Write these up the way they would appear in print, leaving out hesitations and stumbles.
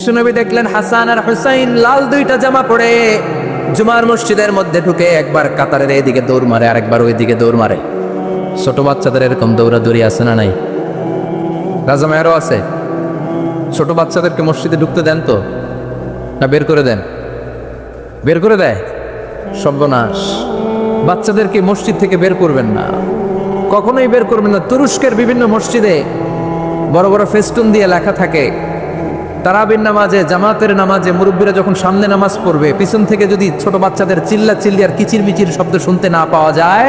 বিশ্বনবী দেখলেন হাসান আর হুসাইন লাল দুইটা জামা পরে জুমার মসজিদের মধ্যে ঢুকে একবার কাতারের এইদিকে দৌড় মারে আর একবার ওইদিকে দৌড় মারে। ছোট বাচ্চাদের এরকম দৌড়াদৌড়ি আছে না নাই? রাজা মেয়েরও আছে। ছোট বাচ্চাদেরকে মসজিদে ঢুকতে দেন তো না বের করে দেন? বের করে দেয়। সর্বনাশ, বাচ্চাদেরকে মসজিদ থেকে বের করবেন না, কখনোই বের করবেন না। তুরস্কের বিভিন্ন মসজিদে বড় বড় ফেস্টুন দিয়ে লেখা থাকে, তারাবির নামাজে, জামাতের নামাজে মুরব্বীরা যখন সামনে নামাজ পড়বে, পিছন থেকে যদি ছোট বাচ্চাদের চিল্লা চিল্লি আর কিচির মিচির শব্দ শুনতে না পাওয়া যায়,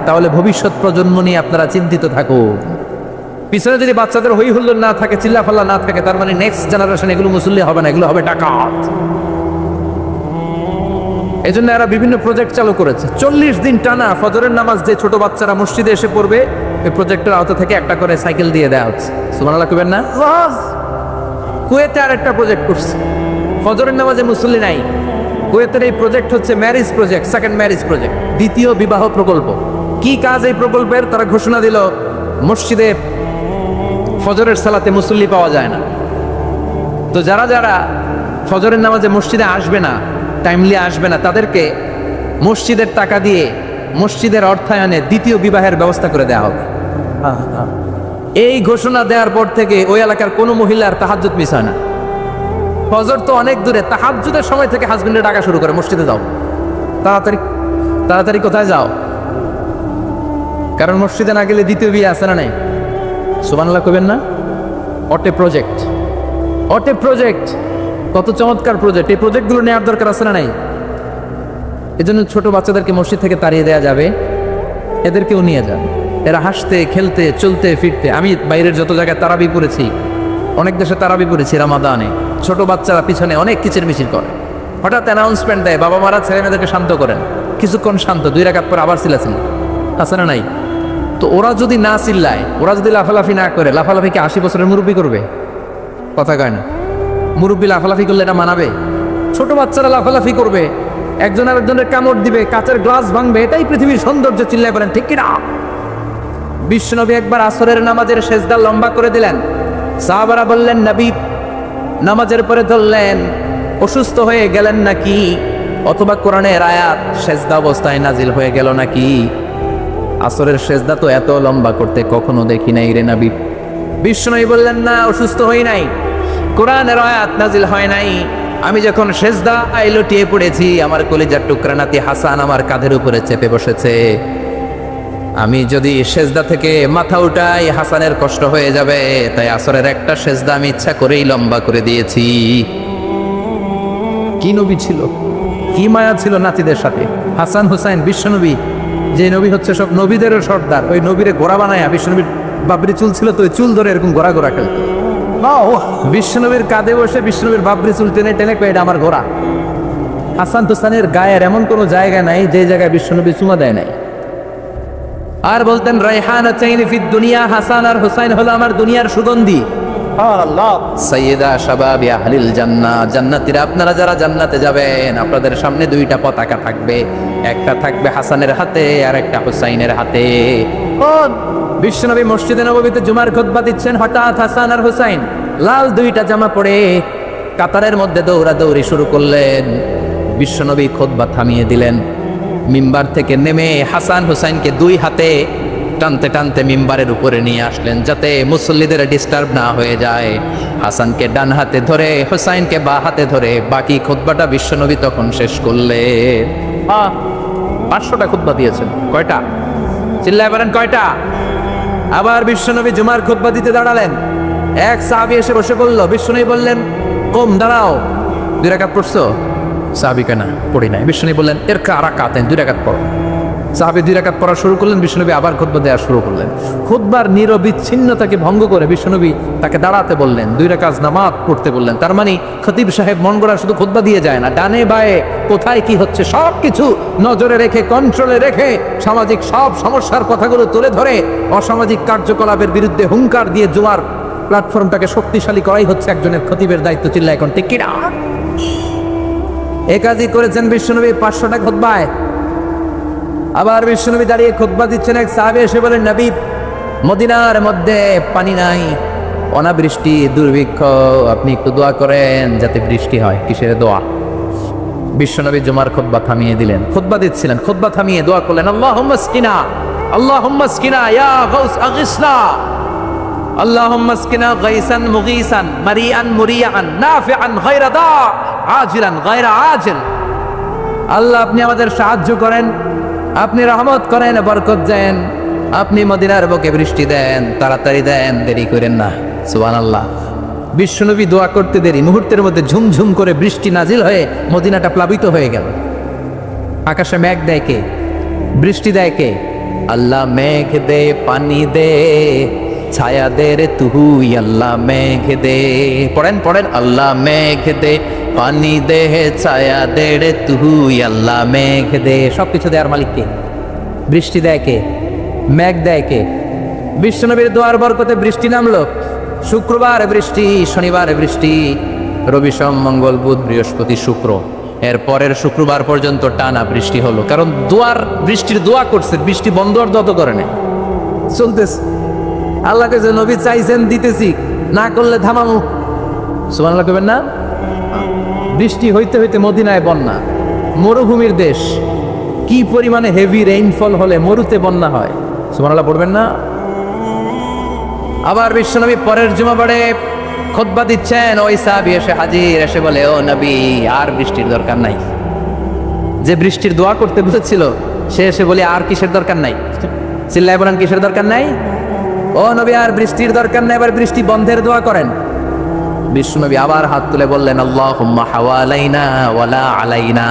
তাহলে ভবিষ্যৎ প্রজন্ম নিয়ে আপনারা চিন্তিত থাকুন। পিছনে যদি বাচ্চাদের হই হুল্লোড় না থাকে, চিল্লা ফাল্লা না থাকে, তার মানে নেক্সট জেনারেশন এগুলো মুসল্লি হবে না, এগুলো হবে ডাকাত। এই জন্য এরা বিভিন্ন প্রজেক্ট চালু করেছে। 40 দিন টানা ফজরের নামাজ যে ছোট বাচ্চারা মসজিদে এসে পড়বে, এই প্রজেক্টের আওতা থেকে একটা করে সাইকেল দিয়ে দেওয়া হচ্ছে। সুবহানাল্লাহ কইবেন না? কুয়েতে আর একটা প্রজেক্ট করছে, ফজরের নামাজে মুসল্লি নাই। কুয়েতের এই প্রজেক্ট হচ্ছে marriage project, second marriage project, দ্বিতীয় বিবাহ প্রকল্প। কি কাজ এই প্রকল্পের? তারা ঘোষণা দিল মসজিদে ফজরের সালাতে মুসল্লি পাওয়া যায় না, তো যারা যারা ফজরের নামাজে মসজিদে আসবে না, টাইমলি আসবে না, তাদেরকে মসজিদের টাকা দিয়ে মসজিদের অর্থায়নে দ্বিতীয় বিবাহের ব্যবস্থা করে দেওয়া হবে। এই ঘোষণা দেওয়ার পর থেকে ওই এলাকার কোনো মহিলার তাহাজ্জুদ মিস হয় না। ফজর তো অনেক দূরে, তাহাজ্জুদের সময় থেকে হাজবেন্ডে ডাকা শুরু করে, মসজিদে যাও, তাড়াতাড়ি তাড়াতাড়ি কোথায় যাও, কারণ মসজিদে না গেলে দ্বিতীয় বিয়ে আছে না নাই? সুবহানাল্লাহ কইবেন না? অটে প্রজেক্ট, অটে প্রজেক্ট, কত চমৎকার প্রজেক্ট! এই প্রজেক্টগুলো নেওয়ার দরকার আছে না নাই? এজন্য ছোট বাচ্চাদেরকে মসজিদ থেকে তাড়িয়ে দেওয়া যাবে, এদেরকেও নিয়ে যান। এরা হাসতে খেলতে চলতে ফিরতে, আমি বাইরের যত জায়গায় তারাবি পড়েছি, অনেক দেশে তারাবি পড়েছি রামাদানে, ছোট বাচ্চারা পিছনে অনেক কিচির মিচির করে, হঠাৎ অ্যানাউন্সমেন্ট দেয়, বাবা মারা ছেলে মেয়েদেরকে শান্ত করেন, কিছুক্ষণ শান্ত, 2 রাকাত পর আবার চিল্লাচিল্লি, আছে না নাই? তো ওরা যদি না চিল্লায়, ওরা যদি লাফালাফি না করে, লাফালাফি কি 80 বছরের মুরব্বী করবে? কথা কয় না। মুরব্বী লাফালাফি করলে এটা মানাবে? ছোট বাচ্চারা লাফালাফি করবে, একজন আরেকজনের কামড় দিবে, কাচের গ্লাস ভাঙবে, এটাই পৃথিবীর সৌন্দর্য। চিল্লায় বলেন ঠিক কিনা? বিশ্বনবী একবার আসরের নামাজের সেজদা লম্বা করে দিলেন। সাহাবারা বললেন, নবী নামাজের পরে ধরলেন, অসুস্থ হয়ে গেলেন নাকি? অথবা কোরআনের আয়াত সেজদা অবস্থায় নাজিল হয়ে গেল নাকি? আসরের সেজদা তো এত লম্বা করতে কখনো দেখি নাই রে নবী। বিশ্বনবী বললেন, না, অসুস্থ হই নাই, কোরআনের আয়াত নাজিল হয় নাই। আমি যখন সেজদা লুটিয়ে পড়েছি, আমার কলিজার টুকরা নাতি হাসান আমার কাঁধের উপরে চেপে বসেছে। আমি যদি সেজদা থেকে মাথা উঠাই, হাসানের কষ্ট হয়ে যাবে, তাই আসরের একটা সেজদা আমি ইচ্ছা করেই লম্বা করে দিয়েছি। কি নবী ছিল, কি মায়া ছিল নাতিদের সাথে। হাসান হুসাইন, বিশ্বনবী যে নবী হচ্ছে সব নবীদেরও সর্দার, ওই নবীরে ঘোড়া বানায়, বিশ্বনবীর বাবরি চুল ছিল তো ওই চুল ধরে এরকম ঘোড়া ঘোড়া খেলত। বিশ্বনবীর কাঁধে বসে বিশ্বনবীর বাবরি চুল টেনে টেনে কয়ে এটা আমার ঘোড়া। হাসান হুসাইনের গায়ের এমন কোনো জায়গা নাই যে জায়গায় বিশ্বনবী চুমা দেয় নাই। আর বলতেন, রায়হানাতাইনি ফিদ দুনিয়া, হাসান আর হুসাইন হলো আমার দুনিয়ার সুগন্ধি। আল্লাহ, সাইয়্যিদা শাবাবি আহলিল জান্নাহ, জান্নাতীরা আপনারা যারা জান্নাতে যাবেন, আপনাদের সামনে 2টা পতাকা থাকবে, একটা থাকবে হাসানের হাতে আর একটা হুসাইনের হাতে। বিশ্বনবী মসজিদে নববীতে জুমার খুতবা দিচ্ছেন, হঠাৎ হাসান আর হুসাইন লাল 2টা জামা পরে কাতারের মধ্যে দৌড়াদৌড়ি শুরু করলেন। বিশ্বনবী খুতবা থামিয়ে দিলেন, মিম্বার থেকে নেমে হাসান হুসাইনকে 2 হাতে টানতে টানতে মিম্বারের উপরে নিয়ে আসলেন, যাতে মুসল্লিদের ডিস্টার্ব না হয়ে যায়। হাসানকে ডান হাতে ধরে, হুসাইনকে বাঁ হাতে ধরে বাকি খুতবাটা বিশ্বনবী তখন শেষ করলেন। 500টা খুতবা দিয়েছেন। কয়টা? চিল্লায় বলেন কয়টা? আবার বিশ্বনবী জুমার খুতবা দিতে দাঁড়ালেন, এক সাহাবী এসে বসে পড়ল। বিশ্বনবী বললেন, কম দাঁড়াও, 2 রাকাত পড়ছো? সাহাবী কেনা পড়ি নাই। বিশ্বনবী বললেন, এর রাকাতেন, 2 রাকাত পড়ো। সাহাবী 2 রাকাত পড়া শুরু করলেন, বিশ্বনবী আবার খুতবা দেওয়া শুরু করলেন। খুতবার নিরবিচ্ছিন্নতাকে ভঙ্গ করে বিশ্বনবী তাকে দাঁড়াতে বললেন, 2 রাকাত নামাজ পড়তে বললেন। তার মানে খতিব সাহেব মন গড়া শুধু খুতবা দিয়ে যায় না, ডানে বায়ে কোথায় কি হচ্ছে সব কিছু নজরে রেখে, কন্ট্রোলে রেখে, সামাজিক সব সমস্যার কথাগুলো তুলে ধরে অসামাজিক কার্যকলাপের বিরুদ্ধে হুঙ্কার দিয়ে জুমার প্ল্যাটফর্মটাকে শক্তিশালী করাই হচ্ছে একজনের খতিবের দায়িত্ব। চিল্লা এখন ঠিক কিনা? এই কাজই করেছেন বিশ্বনবী 500টা খুতবায়। আবার বিশ্বনবী দাঁড়িয়ে খুতবা দিচ্ছেন, এক সাহাবী এসে বলেন, নবী মদিনার মধ্যে পানি নাই, অনাবৃষ্টি, দুর্ভিক্ষ, আপনি একটু দোয়া করেন যাতে বৃষ্টি হয়। কিসের দোয়া? বিশ্বনবী জুমার খুতবা থামিয়ে দিলেন, খুতবা দিচ্ছিলেন, খুতবা থামিয়ে দোয়া করলেন, আল্লাহুম্মা স্কিনা, আল্লাহুম্মা স্কিনা ইয়া গাউস আগিসনা, আল্লাহুম্মা স্কিনা গাইসান মুগীসান মারিআন মুরিআন নাফিআন গায়রা দা আজিলান গায়রা আজিল। আল্লাহ আপনি আমাদের সাহায্য করেন, আপনি রহমত করেন, বরকত দেন, আপনি মদিনার বুকে বৃষ্টি দেন, তাড়াতাড়ি দেন, দেরি করেন না। সুবহানাল্লাহ। বিশ্বনবী দোয়া করতে দেরি, মুহূর্তের মধ্যে ঝুমঝুম করে বৃষ্টি নাজিল হয়ে মদিনাটা প্লাবিত হয়ে গেল। আকাশে মেঘ দেয় কে? বৃষ্টি দেয় কে? আল্লাহ মেঘ দে, পানি দে, ছায়া দে রে তুই, আল্লাহ মেঘ দে। পড়েন পড়েন, আল্লাহ মেঘ দে, পানি দে, ছায়া দে রে তুই, আল্লাহ মেঘ দে। সবকিছু দেয়ার মালিক কে? বৃষ্টি দেয় কে? মেঘ দেয় কে? বিশ্বনবীর দোয়ার বরকতে বৃষ্টি নামলো। শুক্রবার বৃষ্টি, শনিবার বৃষ্টি, রবি সোম মঙ্গল বুধ বৃহস্পতি শুক্র, এর পরের শুক্রবার পর্যন্ত টানা বৃষ্টি হলো। কারণ দোয়ার বৃষ্টির দোয়া করছে, বৃষ্টি বন্ধ আর দত করে না, চলতেছে। আল্লাহকে যে নবী চাইছেন দিতেছি, না করলে থামামু। সুবহানাল্লাহ কইবেন না? বৃষ্টি হইতে হইতে মদিনায় বন্যা, মরুভূমির দেশ, কি পরিমাণে হেভি রেইনফল হলে মরুতে বন্যা হয়। সুবহানাল্লাহ পড়বেন না? আবার বিশ্বনবী পরের জুমাবারে খুতবা দিচ্ছেন, ওই সাহাবী এসে হাজির, এসে বলে, ও নবী আর বৃষ্টির দরকার নাই। যে বৃষ্টির দোয়া করতে বলেছিল সে এসে বলে, আর কিসের দরকার নাই? চিল্লায় বলেন, কিসের দরকার নাই? ও নবী আর বৃষ্টির দরকার নাই, এবার বৃষ্টি বন্ধের দোয়া করেন। বিশ্বনবী আবার হাত তুলে বললেন, আল্লাহুম্মা হাওয়ালাইনা ওয়ালা আলাইনা,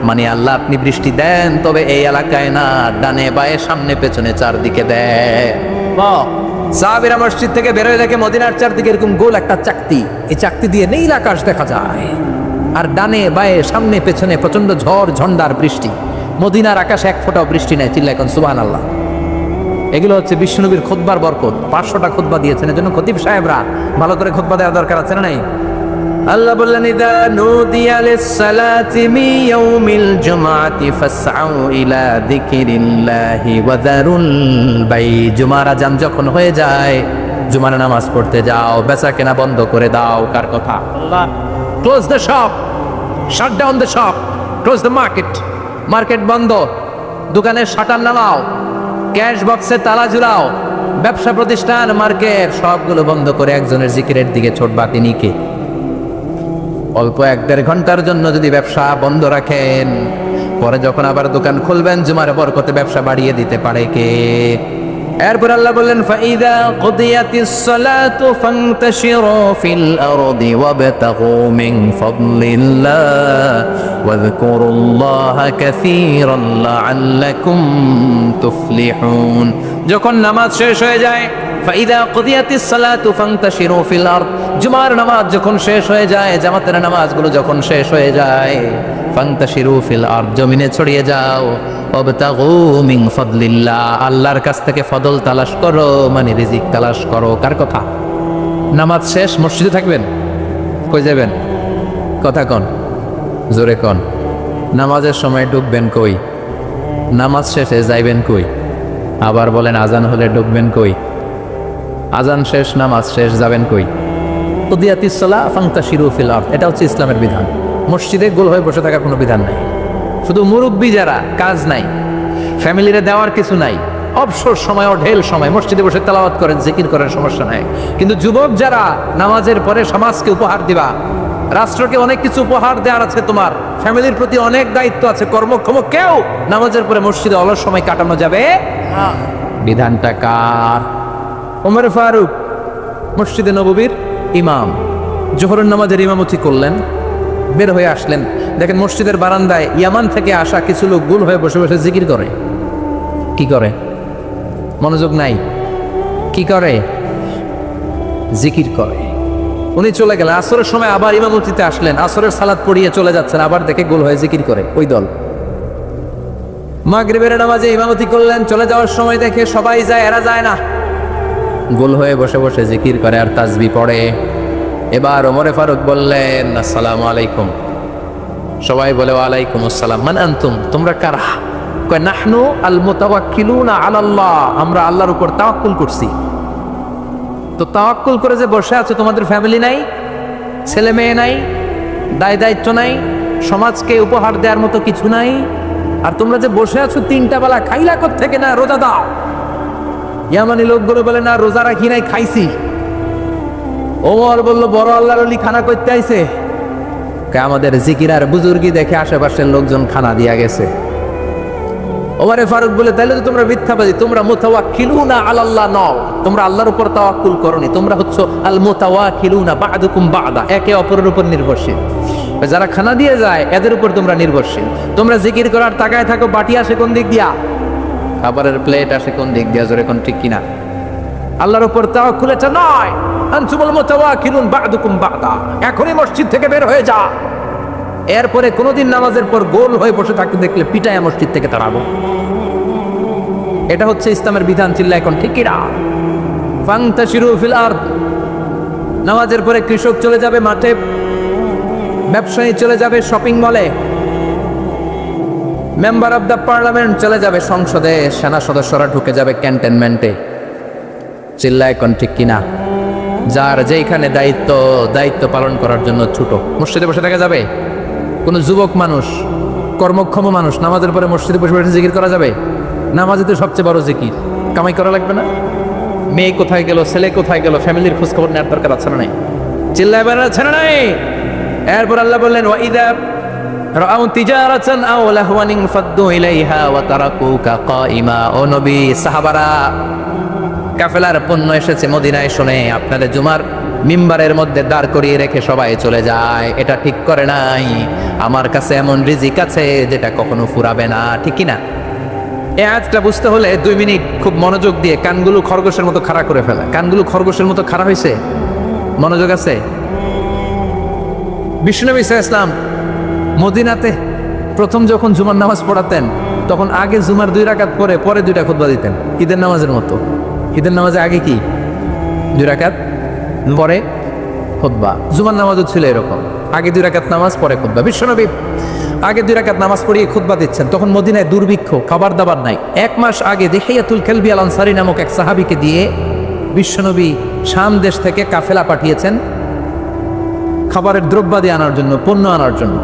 মানে আল্লাহ আপনি বৃষ্টি দেন, তবে এই এলাকায় না, ডানে বায়ে সামনে পেছনে চারদিকে দেন। সাহাবীরা মসজিদ থেকে বেরোয় দেখে মদিনার চারদিকে এরকম গোল একটা চাকতি, এই চাকতি দিয়ে নীল আকাশ দেখা যায়, আর ডানে বায়ে সামনে পেছনে প্রচন্ড ঝড় ঝন্ডার বৃষ্টি। মদিনার আকাশে এক ফোঁটাও বৃষ্টি নেই। চিল্লা এখন সুবহানাল্লাহ। এগুলো হচ্ছে বিশ্বনবীর খুতবার বরকত। 500টা খুতবা দিয়েছেন, এজন্য খতিব সাহেবরা ভালো করে খুতবা দেওয়ার দরকার আছে না নাই? আল্লাহ বললেন, ইদা নুদিয়া লিস-সালাতি মিন ইয়াউমিল জুমআতি ফাসআউ ইলা যিকরিল্লাহি ওয়া যারুল বাই। জুমার আযান যখন হয়ে যায়, জুমার নামাজ পড়তে যাও, বেচা কেনা বন্ধ করে দাও। কার কথা? আল্লাহ। Close the shop, shut down the shop, close the market. Market বন্ধ, দোকানের শাটার নামাও, ক্যাশ বক্সে তালা ঝুলাও, ব্যবসা প্রতিষ্ঠান, মার্কেট সবগুলো বন্ধ করে একজনের জিকিরের দিকে ছোটবা। তিনি কে? অল্প 1-1.5 ঘন্টার জন্য যদি ব্যবসা বন্ধ রাখেন, পরে যখন আবার দোকান খুলবেন জুমার বরকতে ব্যবসা বাড়িয়ে দিতে পারে কে? এরপর আল্লাহ বললেন, ফাইদা কুদিয়াতিস সালাতু ফান্তাশিরু ফিল আরদি ওয়াবতাগু মিন ফাদলিল্লাহ ওয়াযকুরুল্লাহা কাসীরান লাআল্লাকুম তুফলিহুন। যখন নামাজ শেষ হয়ে যায়, ফাইদা কুদিয়াতিস সালাতু ফান্তাশিরু ফিল আরদ, জুমার নামাজ যখন শেষ হয়ে যায়, জামাতের নামাজগুলো যখন শেষ হয়ে যায়, ফান্তাশিরু ফিল আরদ, জমিনে ছড়িয়ে যাও, ওয়াবতাগু মিন ফাদলিল্লাহ, আল্লাহর কাছ থেকে ফদল তালাশ করো, মানে রিজিক তালাশ করো। কার কথা? নামাজ শেষ মসজিদে থাকবেন, কই যাবেন? কথা কন, জোরে কন। নামাজের সময় ঢুকবেন কই? নামাজ শেষে যাইবেন কই? আবার বলেন, আজান হলে ঢুকবেন কই? আজান শেষ, নামাজ শেষ, যাবেন কই? কুদিয়াতিস সালাহ ফান্তাশিরু ফিল আরদ, এটা হচ্ছে ইসলামের বিধান। মসজিদে গোল হয়ে বসে থাকার কোনো বিধান নাই। শুধু মুরব্বী যারা, কাজ নাই, ফ্যামিলিরে দেওয়ার কিছু নাই, অবসর সময় ও ঢেল সময় মসজিদে বসে তেলাওয়াত করেন, জিকির করেন, সমস্যা নাই। কিন্তু যুবক যারা, নামাজের পরে সমাজকে উপহার দিবা, রাষ্ট্রকে অনেক কিছু উপহার দেওয়ার আছে, তোমার ফ্যামিলির প্রতি অনেক দায়িত্ব আছে, কর্মক্ষম কেউ নামাজের পরে মসজিদে অলস সময় কাটানো যাবে না। বিধানটা কার? ওমর ফারুক মসজিদে নববীর ইমাম, জোহরের নামাজের ইমামতি করলেন, বের হয়ে আসলেন, দেখেন মসজিদের বারান্দায় ইয়ামান থেকে আসা কিছু লোক গোল হয়ে বসে বসে জিকির করে। কি করে? মনোযোগ নাই। কি করে? জিকির করে। উনি চলে গেলেন, আসরের সময় আবার ইমামতিতে আসলেন, আসরের সালাত পড়িয়ে চলে যাচ্ছেন, আবার দেখে গোল হয়ে জিকির করে ওই দল। মাগরিবের নামাজে ইমামতি করলেন, চলে যাওয়ার সময় দেখে সবাই যায়, এরা যায় না, গোল হয়ে বসে বসে জিকির করে আর তাসবিহ পড়ে। এবার ওমরে ফারুক বললেন, আসসালামু আলাইকুম। সবাই বলে, ওয়ালাইকুম আসসালাম। মান আনতুম, তোমরা কারা? কয়, নাহনু আল মুতাওয়াক্কিলুনা আলাল্লাহ, আমরা আল্লাহর উপর তাওয়াক্কুল করছি। তো তাওয়াক্কুল করে যে বসে আছো, তোমাদের ফ্যামিলি নাই, ছেলে মেয়ে নাই, দায় দায়িত্ব নাই, সমাজকে উপহার দেওয়ার মতো কিছু নাই, আর তোমরা যে বসে আছো 3টা বেলা খাইলা থেকে না, রোজা দাও। ইয়ামানি লোকগুলো বলে না রোজা রাখি নাই, খাইছি। ওমর বলল বড় আল্লাহর ওলি খানা করতে আইছে। আমাদের জিকির আর বুজুর্গি দেখে আশেপাশের লোকজন খানা দিয়া গেছে। ওমরে ফারুক বলে তাইলে তো তোমরা মিথ্যাবাদী, তোমরা মুতাওয়াক্কিলুনা আলাল্লাহ নও, তোমরা আল্লাহর উপর তাওয়াক্কুল করনি, তোমরা হচ্ছে আল মুতাওয়াক্কিলুনা বা'দুকুম বা'দা, একে অপরের উপর নির্ভরশীল। যারা খানা দিয়ে যায় এদের উপর তোমরা নির্ভরশীল। তোমরা জিকির করার তাকায় থাকো, বাটি আসে কোন দিক দিয়া, খাবারের প্লেট আসে কোন দিক দিয়া, জোরে কোন ঠিক কিনা? আল্লাহর উপর তাওয়াক্কুল এটা নয়। আনতুমুল মুতাওয়াক্কিলুন বা'দুকুম বা'দা, এখনই মসজিদ থেকে বের হয়ে যা। এরপরে কোনোদিন নামাজের পর গোল হয়ে বসে থাকতে দেখলে পিটায় মসজিদ থেকে তাড়াবো। এটা হচ্ছে ইসলামের বিধান। চিল্লা এখন ঠিক কিনা? ফান্তাশিরু ফিল আরদ, নামাজের পরে কৃষক চলে যাবে মাঠে, ব্যবসায়ী চলে যাবে শপিং মলে, মেম্বার অব দ্য পার্লামেন্ট চলে যাবে সংসদে, সেনা সদস্যরা ঢুকে যাবে ক্যান্টনমেন্টে। চিল্লা এখন ঠিক কিনা? যার যেখানে দায়িত্ব পালন করার জন্য ছুটো। মসজিদে বসে থাকা যাবে? কোনো যুবক মানুষ, কর্মক্ষম মানুষ নামাজের পরে মসজিদে বসে বসে জিকির করা যাবে? নামাজে তো সবচেয়ে বড় জিকির, কামাই করা লাগবে না? মেয়ে কোথায় গেল, ছেলে কোথায় গেল, ফ্যামিলির খোঁজ খবর নেওয়ার দরকার আছে না নাই? চিল্লায় বেড়া আছে না নাই? এরপর আল্লাহ বললেন ওয়াইদা রাআউ তিজারাতান আও লাহওয়ান ফাদ্দু ইলাইহা ওয়া তারাকুকা কাইমা। ও নবী, সাহাবারা কাফেলার পণ্য এসেছে মদিনায় শুনে আপনাদের জুমার মিম্বারের মধ্যে দাঁড় করিয়ে রেখে সবাই চলে যায়, এটা ঠিক করে নাই। আমার কাছে এমন রিজিক আছে যেটা কখনো ফুরাবে না, ঠিক কিনা? এই আয়াতটা বুঝতে হলে 2 মিনিট খুব মনোযোগ দিয়ে কানগুলো খরগোশের মতো খাড়া করে ফেলা। কানগুলো খরগোশের মতো খাড়া হয়েছে? মনোযোগ আছে? বিশ্বনবী সাল্লাল্লাহু আলাইহি ওয়াসাল্লাম মদিনাতে প্রথম যখন জুমার নামাজ পড়াতেন তখন আগে জুমার 2 রাকাত পরে 2টা খুতবা দিতেন, ঈদের নামাজের মতো। ঈদের নামাজে আগে কি 2 রাকাত, পরে খুতবা। জুমার নামাজও ছিল এরকম, আগে 2 রাকাত নামাজ, পরে খুতবা। বিশ্বনবী আগে 2 রাকাত নামাজ পড়িয়ে খুতবা দিচ্ছেন, তখন মদিনায় দুর্ভিক্ষ, খাবার দাবার নাই। 1 মাস আগে দেখিয়াতুল কেলবি আল আনসারী নামক এক সাহাবীকে দিয়ে বিশ্বনবী শাম দেশ থেকে কাফেলা পাঠিয়েছেন খাবারের দ্রব্যাদি আনার জন্য, পণ্য আনার জন্য।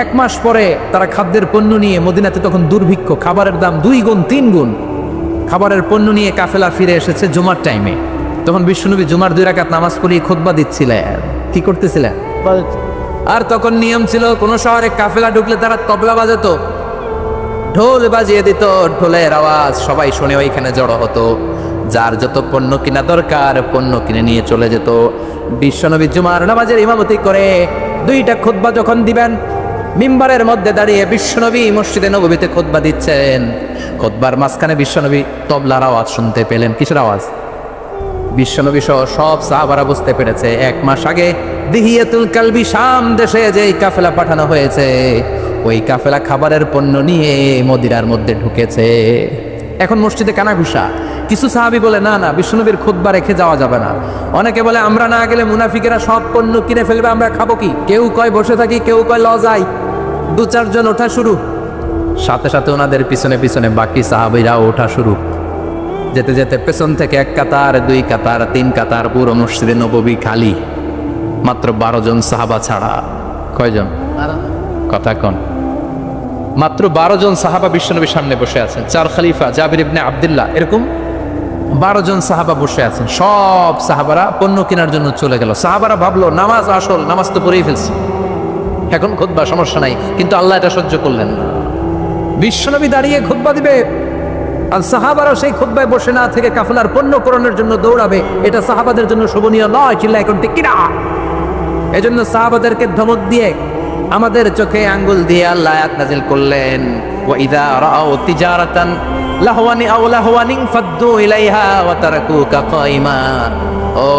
1 মাস পরে তারা খাদ্যের পণ্য নিয়ে, মদিনাতে তখন দুর্ভিক্ষ, খাবারের দাম 2 গুণ 3 গুণ, খাবারের পণ্য নিয়ে কাফেলা ফিরে এসেছে জুমার টাইমে। তখন বিশ্বনবী জুমার 2 রাকাত নামাজ পড়িয়ে খুতবা দিচ্ছিলেন। কি করতেছিলেন? আর তখন নিয়ম ছিল, কোন শহরে কাফেলা ঢুকলে তারা তবলা বাজাতো, ঢোল বাজিয়ে দিত, ঢোলের আওয়াজ সবাই শুনে ওইখানে জড়ো হতো। যার যত পণ্য কিনা দরকার পণ্য কিনে নিয়ে চলে যেত। বিশ্বনবী জুমার নামাজের ইমামতি করে 2টা খুতবা যখন দিবেন, মিম্বারের মধ্যে দাঁড়িয়ে বিশ্বনবী মসজিদে নববীতে খুতবা দিচ্ছেন। খুতবার মাঝখানে বিশ্বনবী তবলার আওয়াজ শুনতে পেলেন। কিসের আওয়াজ? বিশ্বনবী সহ সব সাহাবারা বুঝতে পেরেছে 1 মাস আগে দিহিয়াতুল কালবি শাম দেশে যেই কাফেলা পাঠানো হয়েছে, ওই কাফেলা খাবারের পণ্য নিয়ে মদিনার মধ্যে ঢুকেছে। এখন মসজিদে কানাঘুষা। কিছু সাহাবী বলে না না, বিশ্বনবীর খুতবা রেখে যাওয়া যাবে না। অনেকে বলে আমরা না গেলে মুনাফিকেরা সব পণ্য কিনে ফেলবে, আমরা খাবো কি? কেউ কয় বসে থাকি, কেউ কয় ল যাই। 2-4 জন ওঠা শুরু, সাথে সাথে ওনাদের পিছনে পিছনে বাকি সাহাবীরা ওঠা শুরু। যেতে যেতে পেছন থেকে 1 কাতার, 2 কাতার, 3 কাতার, পুরো মসজিদে নববী খালি, মাত্র 12 জন সাহাবা ছাড়া। কয়জন? কথা কন। মাত্র 12 জন সাহাবা বিশ্বনবীর সামনে বসে আছেন। 4 খলিফা, জাবির ইবনে আব্দুল্লাহ, এরকম 12 জন সাহাবা বসে আছেন। সব সাহাবারা পণ্য কেনার জন্য চলে গেল। সাহাবারা ভাবলো নামাজ আসল, নামাজ তো পড়েই ফেলছি, এখন খুতবা সমস্যা নাই। কিন্তু আল্লাহ এটা সহ্য করলেন না। বিশ্বনবী দাঁড়িয়ে খুতবা দিবে আর সাহাবারা সেই খুতবায় বসে না থেকে কাফেলার পণ্য পূরণের জন্য দৌড়াবে, এটা সাহাবাদের জন্য শোভনীয় নয়। চিল্লা এখন ঠিক কিনা? এজন্য সাহাবাদেরকে ধমক দিয়ে, আমাদের চোখে আঙ্গুল দিয়ে আল্লাহ আয়াত নাযিল করলেন, ওয়া ইযা রাআউ তিজারাতান লাহওয়ানি আও লাহওয়ানিন ফাদ্দু ইলাইহা ওয়া তারাকুকা কাইমা। ও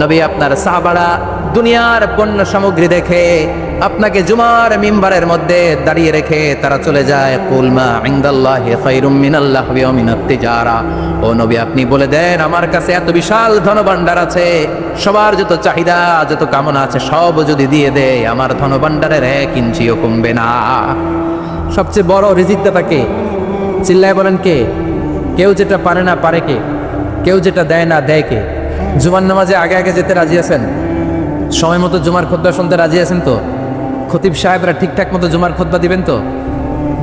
নবী, আপনার সাহাবারা দুনিয়ার পণ্য সামগ্রী দেখে আপনাকে জুমার মিম্বারের মধ্যে দাঁড়িয়ে রেখে তারা চলে যায়। কুল মা ইনদাল্লাহি খায়রুম মিনাল লাহওয়ি ওয়া মিনাত তিজারা। ও নবী, আপনি বলে দেন আমার কাছে এত বিশাল ধনভাণ্ডার আছে, সবার যত চাহিদা যত কামনা আছে সব যদি দিয়ে দেয় আমার ধনভাণ্ডারের 1 ইঞ্চিও কমবে না। সবচেয়ে বড় রিজিকদাতা কে? চিল্লায় বলেন কে? কেউ যেটা পারে না পারে কে? কেউ যেটা দেয় না দেয় কে? জুমার নামাজে আগে আগে যেতে রাজি আছেন? সময় মতো জুমার খুতবা শুনতে রাজি আছেন তো? খতিব সাহেবরা ঠিকঠাক মতো জুমার খুতবা দিবেন তো?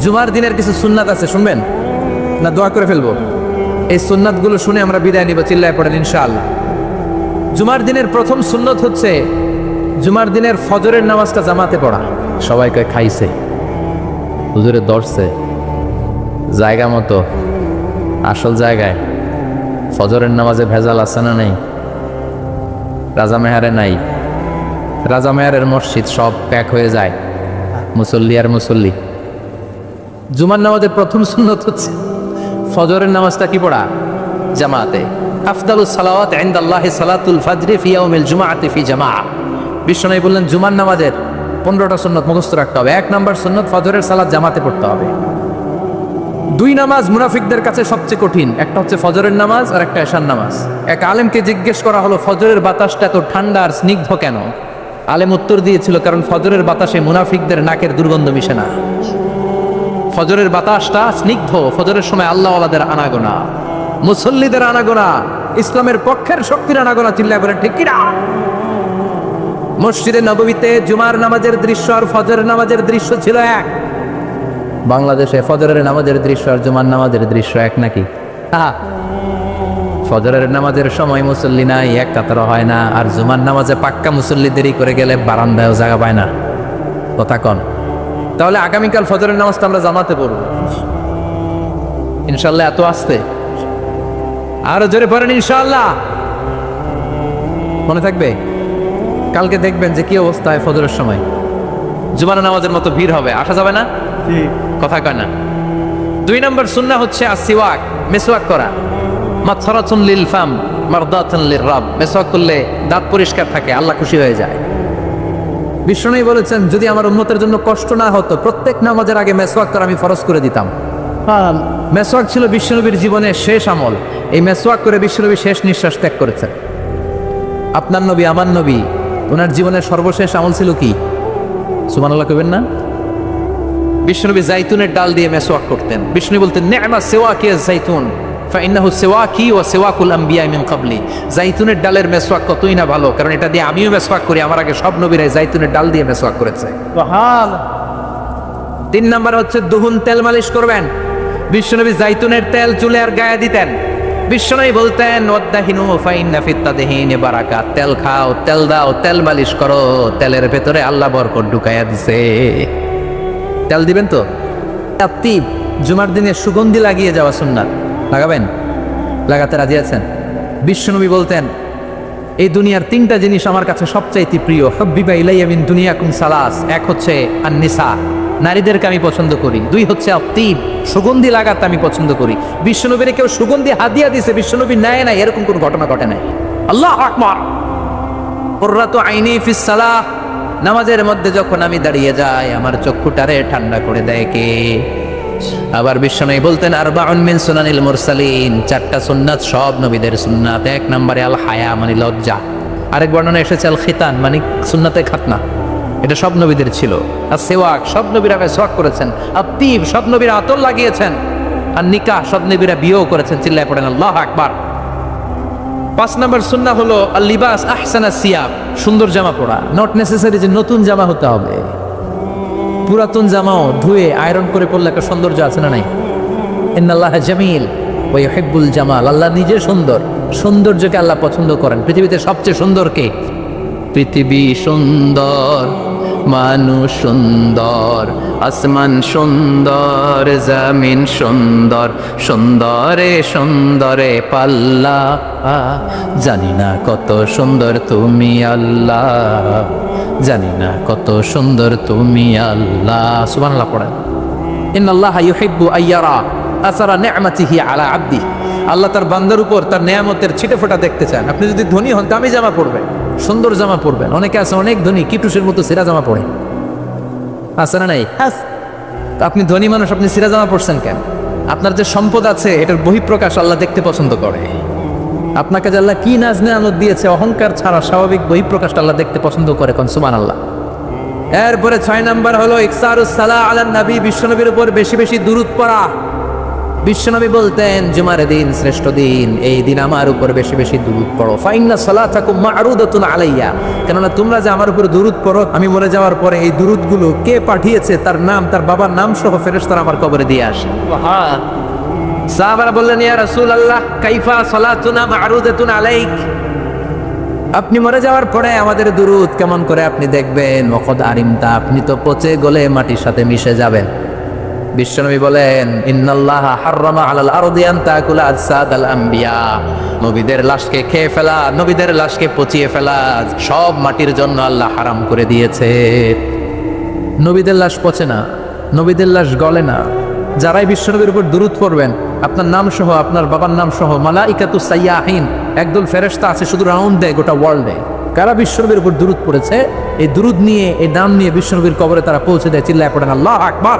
জুমার দিনের কিছু সুন্নাত আছে, শুনবেন না দোয়া করে ফেলবো? এই সুন্নাতগুলো শুনে আমরা বিদায় নিব, চিল্লায় পড়েন ইনশাআল্লাহ। জুমার দিনের প্রথম সুন্নত হচ্ছে জুমার দিনের ফজরের নামাজটা জামাতে পড়া। সবাই কয় খাইছে, হুজুরে দর্শে জায়গা মতো আসল জায়গায় ফজরের নামাজে ভেজাল আছে না নেই? রাজা মেহারে নাই, রাজা মেহারের মসজিদ সব প্যাক হয়ে যায়, মুসল্লি আর মুসল্লি। জুমার নামাজের প্রথম সুন্নত হচ্ছে ফজরের নামাজটা কি পড়া? জামাতে। আফদালুস সালাওয়াত ইনদাল্লাহি সালাতুল ফাজরি ফি ইয়াউমিল জুমআতি ফি জামাআ। বিশ্বনবী বললেন জুমার নামাজের 15টা সুন্নত মুখস্থ রাখতে হবে। 1 নম্বর সুন্নত ফজরের সালাত জামাতে পড়তে হবে। 2 নামাজ মুনাফিকদের কাছে সবচেয়ে কঠিন, একটা হচ্ছে ফজরের নামাজ আর একটা এশার নামাজ। এক আলেমকে জিজ্ঞেস করা হলো ফজরের বাতাসটা এত ঠান্ডা আর স্নিগ্ধ কেন? আলেম উত্তর দিয়েছিল কারণ ফজরের বাতাসে মুনাফিকদের নাকের দুর্গন্ধ মিশে না। ফজরের বাতাসটা স্নিগ্ধ, ফজরের সময় আল্লাহওয়ালাদের আনাগোনা, মুসল্লিদের আনাগোনা, ইসলামের পক্ষের শক্তির আনাগোনা। চিল্লায় বলেন ঠিক কিনা? মসজিদে নববীতে জুমার নামাজের দৃশ্য আর ফজরের নামাজের দৃশ্য ছিল এক। বাংলাদেশে ফজরের নামাজের দৃশ্য আর জুমার নামাজের দৃশ্য এক নাকি? ফজরের নামাজের সময় মুসল্লি নাই, এক কাতার হয় না, আর জুমার নামাজে পাক্কা মুসল্লি দেরি করে গেলে বারান্দায়ও জায়গা পায় না। কথা কন। তাহলে আগামীকাল ফজরের নামাজটা আমরা জামাতে পড়ব ইনশাল্লাহ। এত আসতে আরো জোরে পড়েন ইনশাল্লাহ। মনে থাকবে? কালকে দেখবেন যে কি অবস্থা হয় ফজরের সময়। জুমার নামাজের মতো ভিড় হবে, আসা যাবে না? কথা কয় না। 2 নম্বর সুন্নাহ হচ্ছে আসিওয়াক, মেসওয়াক করা। মাতহারাতুন লিল ফাম মারদাতুন লির রাব। মেসওয়াক করলে দাঁত পরিষ্কার থাকে, আল্লাহ খুশি হয়ে যায়। বিষ্ণুই বলেছেন যদি আমার উম্মতের জন্য কষ্ট না হতো প্রত্যেক নামাজের আগে মেসওয়াক করা আমি ফরজ করে দিতাম। মেসওয়াক ছিল বিশ্বনবীর জীবনের শেষ আমল। এই মেসওয়াক করে বিশ্বনবী শেষ নিঃশ্বাস ত্যাগ করেছেন। আপনার নবী, আমার নবী, ওনার জীবনের সর্বশেষ আমল ছিল কি? সুবহানাল্লাহ কইবেন না? বিশ্বনবী জাইতুনের ডাল দিয়ে মেসওয়াক করতেন। বিষ্ণু বলতেন নি'মা সিওয়াকি আয-যাইতুন ফাইন্নাহু সিওয়াকি ওয়া সিওয়াকুল আম্বিয়া মিন ক্বাবলি। জাইতুনের ডালের মেসওয়াক কতই না ভালো, কারণ এটা দিয়ে আমিও মেসওয়াক করি, আমার আগে সব নবীরাই জাইতুনের ডাল দিয়ে মেসওয়াক করেছে। সুবহানাল্লাহ। 3 নাম্বার হচ্ছে দুহুন, তেল মালিশ করবেন। বিশ্বনবী জাইতুনের তেল চুলে আর গায়ে দিতেন। বিশ্বনবী বলতেন ওয়াদাহিনু ফাইন্না ফিত তাদহিনি বারাকাত। তেল খাও, তেল দাও, তেল মালিশ করো, তেলের ভেতরে আল্লাহ বরকত ঢুকাইয়া দিছে। তেল দিবেন তো? আপনি জুমার দিনে সুগন্ধি লাগিয়ে যাওয়া সুন্নাত লাগাবেন? লাগাতে রাজি আছেন? বিশ্বনবী বলতেন এই দুনিয়ার 3টা জিনিস আমার কাছে সবচাইতে প্রিয়। হাব্বিবা ইলাইয়া মিন দুনিয়াকুম সালাস। 1 হচ্ছে আন-নিসা, নারীদেরকে আমি পছন্দ করি। 2 হচ্ছে আতিব, সুগন্ধি লাগাতে আমি পছন্দ করি। বিশ্বনবীর কেউ সুগন্ধি হাদিয়া দিছে, বিশ্বনবী নেয় নাই, এরকম কোন ঘটনা ঘটে নাই। আল্লাহু আকবার। কুররাতু আইনি ফিস সালাহ। নামাজের মধ্যে যখন আমি দাঁড়িয়ে যাই আমার চক্ষুটারে ঠান্ডা করে দেয় কে? আবার বিশ্বনবী বলতেন আরবাউন মিন সুনানিল মুরসালিন। 4টা সুন্নাত সব নবীদের সুন্নাত। 1 নম্বরে আল হায়া মানে লজ্জা। আরেক বর্ণনা এসেছে আল খিতান মানে সুন্নাতে খাতনা, এটা সব নবীদের ছিল। আর সেওয়াক, সব নবীরা মেসওয়াক করেছেন। আতিব, সব নবীরা আতর লাগিয়েছেন। আর নিকাহ, সব নবীরা বিয়েও করেছেন। চিল্লায় পড়েন আল্লাহু আকবার। 5 নম্বর সুন্নাহ হলো আল লিবাস আহসানা সিয়াব, সুন্দর জামা পরা। নট নেসেসারি যে নতুন জামা হতে হবে, পুরাতন জামাও ধুয়ে আয়রন করে পরলে একটা সৌন্দর্য আছে না নাই? ইন্নাল্লাহা জামিল ওয়া ইউহিব্বুল জামাল। আল্লাহ নিজে সুন্দর, সৌন্দর্যকে আল্লাহ পছন্দ করেন। পৃথিবীতে সবচেয়ে সুন্দর কে? পৃথিবী সুন্দর, মানুষ সুন্দর, আসমান সুন্দর, জমিন সুন্দর, সুন্দরে সুন্দরে পাল্লা। জানি না কত সুন্দর তুমি আল্লাহ, জানি না কত সুন্দর তুমি আল্লাহ। সুবহানাল্লাহ পড়েন। ইন্নাল্লাহা ইউহিব্বু আইয়ারা আসারা নি'মাতিহি আলা আবদি। আল্লাহ তার বান্দার উপর তার নেয়ামতের ছিটেফোঁটা দেখতে চান। আপনি যদি ধনী হন দামি জামা পরবেন, সুন্দর জামা পরবেন। অনেকে আছে অনেক ধনী, কিটুসের মতো সিরা জামা পরে, আছে না নাই? আপনি ধনী মানুষ, আপনি সিরা জামা পরছেন কেন? আপনার যে সম্পদ আছে এটার বহিঃপ্রকাশ আল্লাহ দেখতে পছন্দ করে। আপনাকে যে আল্লাহ কি নাজ নেয়ামত দিয়েছে, অহংকার ছাড়া স্বাভাবিক বহিঃপ্রকাশটা আল্লাহ দেখতে পছন্দ করে। কোন সুবহানাল্লাহ। এরপরে 6 নাম্বার হলো ইকসারুস সালাহ আলান নবী, বিশ্বনবীর উপর বেশি বেশি দুরূদ পড়া। বিশ্বনবী বলতেন জুমার দিন শ্রেষ্ঠ দিন, এই দিন আমার উপর বেশি বেশি দুরূদ পড়ো। ফাইন্না সালাতাকুম মা'রুদাতুন আলাইয়া, কেননা তোমরা যে আমার উপর দুরূদ পড়ো, আমি মরে যাওয়ার পরে এই দুরূদগুলো কে পাঠিয়েছে তার নাম, তার বাবার নাম সহ ফেরেশতারা আমার কবরে দিয়ে আসে। সাহাবারা বললেন, ইয়া রাসূলুল্লাহ কাইফা সালাতুনা মা'রুদাতুন আলাইক, আপনি মরে যাওয়ার পরে আমাদের দুরূদ কেমন করে আপনি দেখবেন? ওয়াকাদ আরিমতা, আপনি তো পচে গলে মাটির সাথে মিশে যাবেন। বিশ্বনবী বলেন, ইন্নাল্লাহা হাররামা আলাল আরদি আন তাকুলা আজসাদাল আম্বিয়া, নবীদের লাশকে খেয়ে ফেলা, নবীদের লাশকে পচিয়ে ফেলা সব মাটির জন্য আল্লাহ হারাম করে দিয়েছে। নবীদের লাশ পচে না, নবীদের লাশ গলে না। যারাই বিশ্বনবীর উপর দুরূদ পড়বেন, আপনার নাম সহ, আপনার বাবার নাম সহ, মালাইকাতু সাইয়াহিন, একদল ফেরেশতা আছে শুধু রাউন্ড দেয় গোটা ওয়ার্ল্ডে। কারা বিশ্বনবীর উপর দুরূদ পড়েছে, এই দুরূদ নিয়ে, এই নাম নিয়ে বিশ্বনবীর কবরে তারা পৌঁছে দেয়। চিল্লায় পড়েন আল্লাহু আকবার।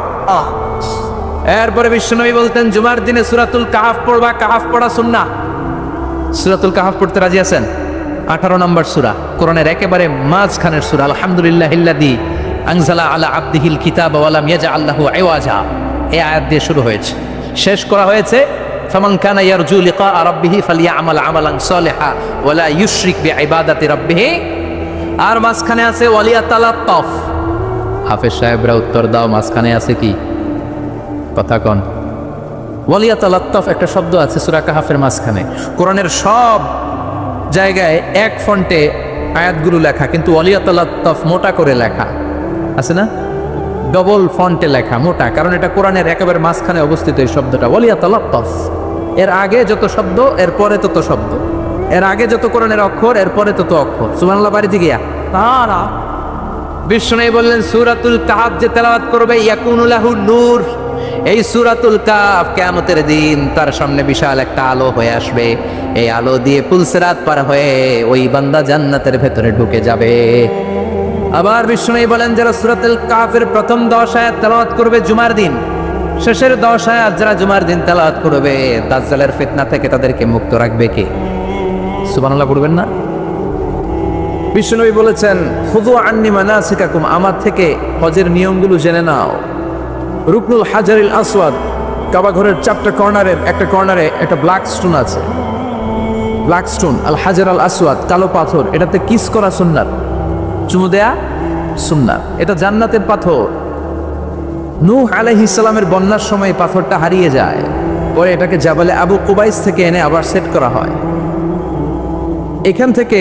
এরপরে বিশ্বনবী বলতেন, জুমার দিনে সূরাতুল কাহফ পড়বা, কাহফ পড়া সুন্নাহ। সূরাতুল কাহফ পড়তে রাজি আছেন? 18 নম্বর সূরা, কোরআনের একেবারে মাঝখানের সূরা। আলহামদুলিল্লাহিল্লাযী আনজালা আলা আবদিহিল কিতাবা ওয়া লাম ইয়াজআল লাহু ইওয়াজা, এই আয়াত দিয়ে শুরু হয়েছে, শেষ করা হয়েছে ফামান কানা ইয়ারজু লিকা রাব্বিহি ফালিয়ামাল আমালান সালিহা ওয়া লা ইউশরিক বিইবাদাতি রাব্বিহি। আর মাঝখানে আছে ওয়ালিয়াতালাত্তাফ। হাফেজ সাহেবরা উত্তর দাও, মাঝখানে আছে কি? কথা কন। ওয়ালিয়াতালাত্তাফ একটা শব্দ আছে সূরা কাহফের মাঝখানে। কোরআনের সব জায়গায় এক ফন্টে আয়াতগুলো লেখা, কিন্তু ওয়ালিয়াতালাত্তাফ মোটা করে লেখা আছে না, ডবল ফন্টে লেখা, মোটা, কারণ এটা কোরআনের একেবারে মাঝখানে অবস্থিত এই শব্দটা ওয়ালিয়াতালাত্তাফ। এর আগে যত শব্দ, এর পরে তত শব্দ, এর আগে যত কোরআনের অক্ষর, এর পরে তত অক্ষর। সুবহানাল্লাহ বাড়িতে গিয়া না, বিষ্ণু বললেন সূরাতুল কাহফ যে তেলাওয়াত করবে ইয়াকুনু লাহু নূর, এই সূরাতুল কাহফ কিয়ামতের দিন তার সামনে বিশাল একটা আলো হয়ে আসবে। এই আলো দিয়ে পুলসিরাত পার হয়ে ওই বান্দা জান্নাতের ভেতরে ঢুকে যাবে। আবার বিষ্ণু বলেন, যারা সূরাতুল কাহফের প্রথম 10 আয়াত তেলাওয়াত করবে জুমার দিন, শেষের 10 আয়াত যারা জুমার দিন তেলাওয়াত করবে, দাজ্জালের ফিতনা থেকে তাদেরকে মুক্ত রাখবে কে? সুবহানাল্লাহ পড়বেন না? বিষ্ণু বলেছেন, খুযু আন্নী মানাসিকাকুম, আমার থেকে হজের নিয়মগুলো জেনে নাও। রুকনুল হাজারিল আসওয়াদ, কাবা ঘরের 4টা কর্নারের একটা কর্নারে একটা ব্ল্যাক স্টোন আছে, ব্ল্যাক স্টোন, আল হাজার আল আসওয়াদ, কালো পাথর, এটাতে কিস করা সুন্নাত, চুমু দেয়া সুন্নাত। এটা জান্নাতের পাথর। নূহ আলাইহিস সালামের বন্যার সময় পাথরটা হারিয়ে যায়, পরে এটাকে জাবালে আবু কুবাইস থেকে এনে আবার সেট করা হয়। এখান থেকে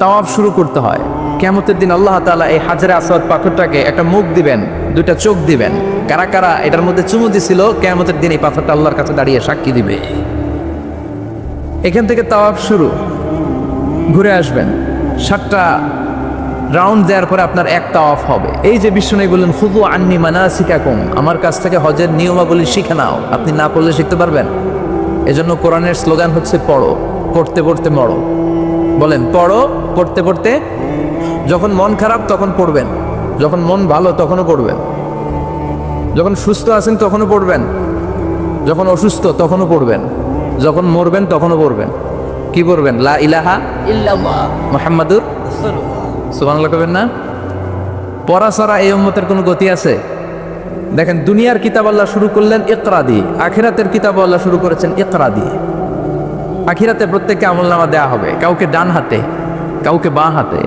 তাওয়াফ শুরু করতে হয়। কিয়ামতের দিন আল্লাহ তাআলা এই হাজারে আসওয়াদ পাথরটাকে একটা মুখ দিবেন, 2টা চোখ দিবেন। কারা কারা এটার মধ্যে চুমু দিছিল, কিয়ামতের দিন এই পাথরটা আল্লাহর কাছে দাঁড়িয়ে সাক্ষী দিবে। এখান থেকে তাওয়াফ শুরু, ঘুরে আসবেন, 7টা রাউন্ড দেওয়ার পরে আপনার এক তাওয়াফ হবে। এই যে বিষ্ণু বললেন, খুযু আন্নী মানাসিকাকুম, আমার কাছ থেকে হজের নিয়মাবলী শিখে নাও। আপনি না পড়লে শিখতে পারবেন? এজন্য কোরআনের স্লোগান হচ্ছে পড়ো, পড়তে পড়তে মরো। বলেন, পড়ো, পড়তে পড়তে। যখন মন খারাপ তখন পড়বেন, যখন মন ভালো তখনও পড়বেন, যখন সুস্থ আছেন তখনও পড়বেন, যখন অসুস্থ তখনও পড়বেন, যখন মরবেন তখনও পড়বেন। কি পড়বেন? লা ইলাহা ইল্লাল্লাহ মুহাম্মাদুর রাসূলুল্লাহ। সুবহানাল্লাহ কইবেন না? পড়া ছাড়া এই উম্মতের কোনো গতি আছে? দেখেন, দুনিয়ার কিতাব আল্লাহ শুরু করলেন ইকরা দিয়ে, আখিরাতের কিতাব আল্লাহ শুরু করেছেন ইকরা দিয়ে। আখিরাতে প্রত্যেককে আমলনামা দেয়া হবে, কাউকে ডান হাতে, কাউকে বাঁ হাতে।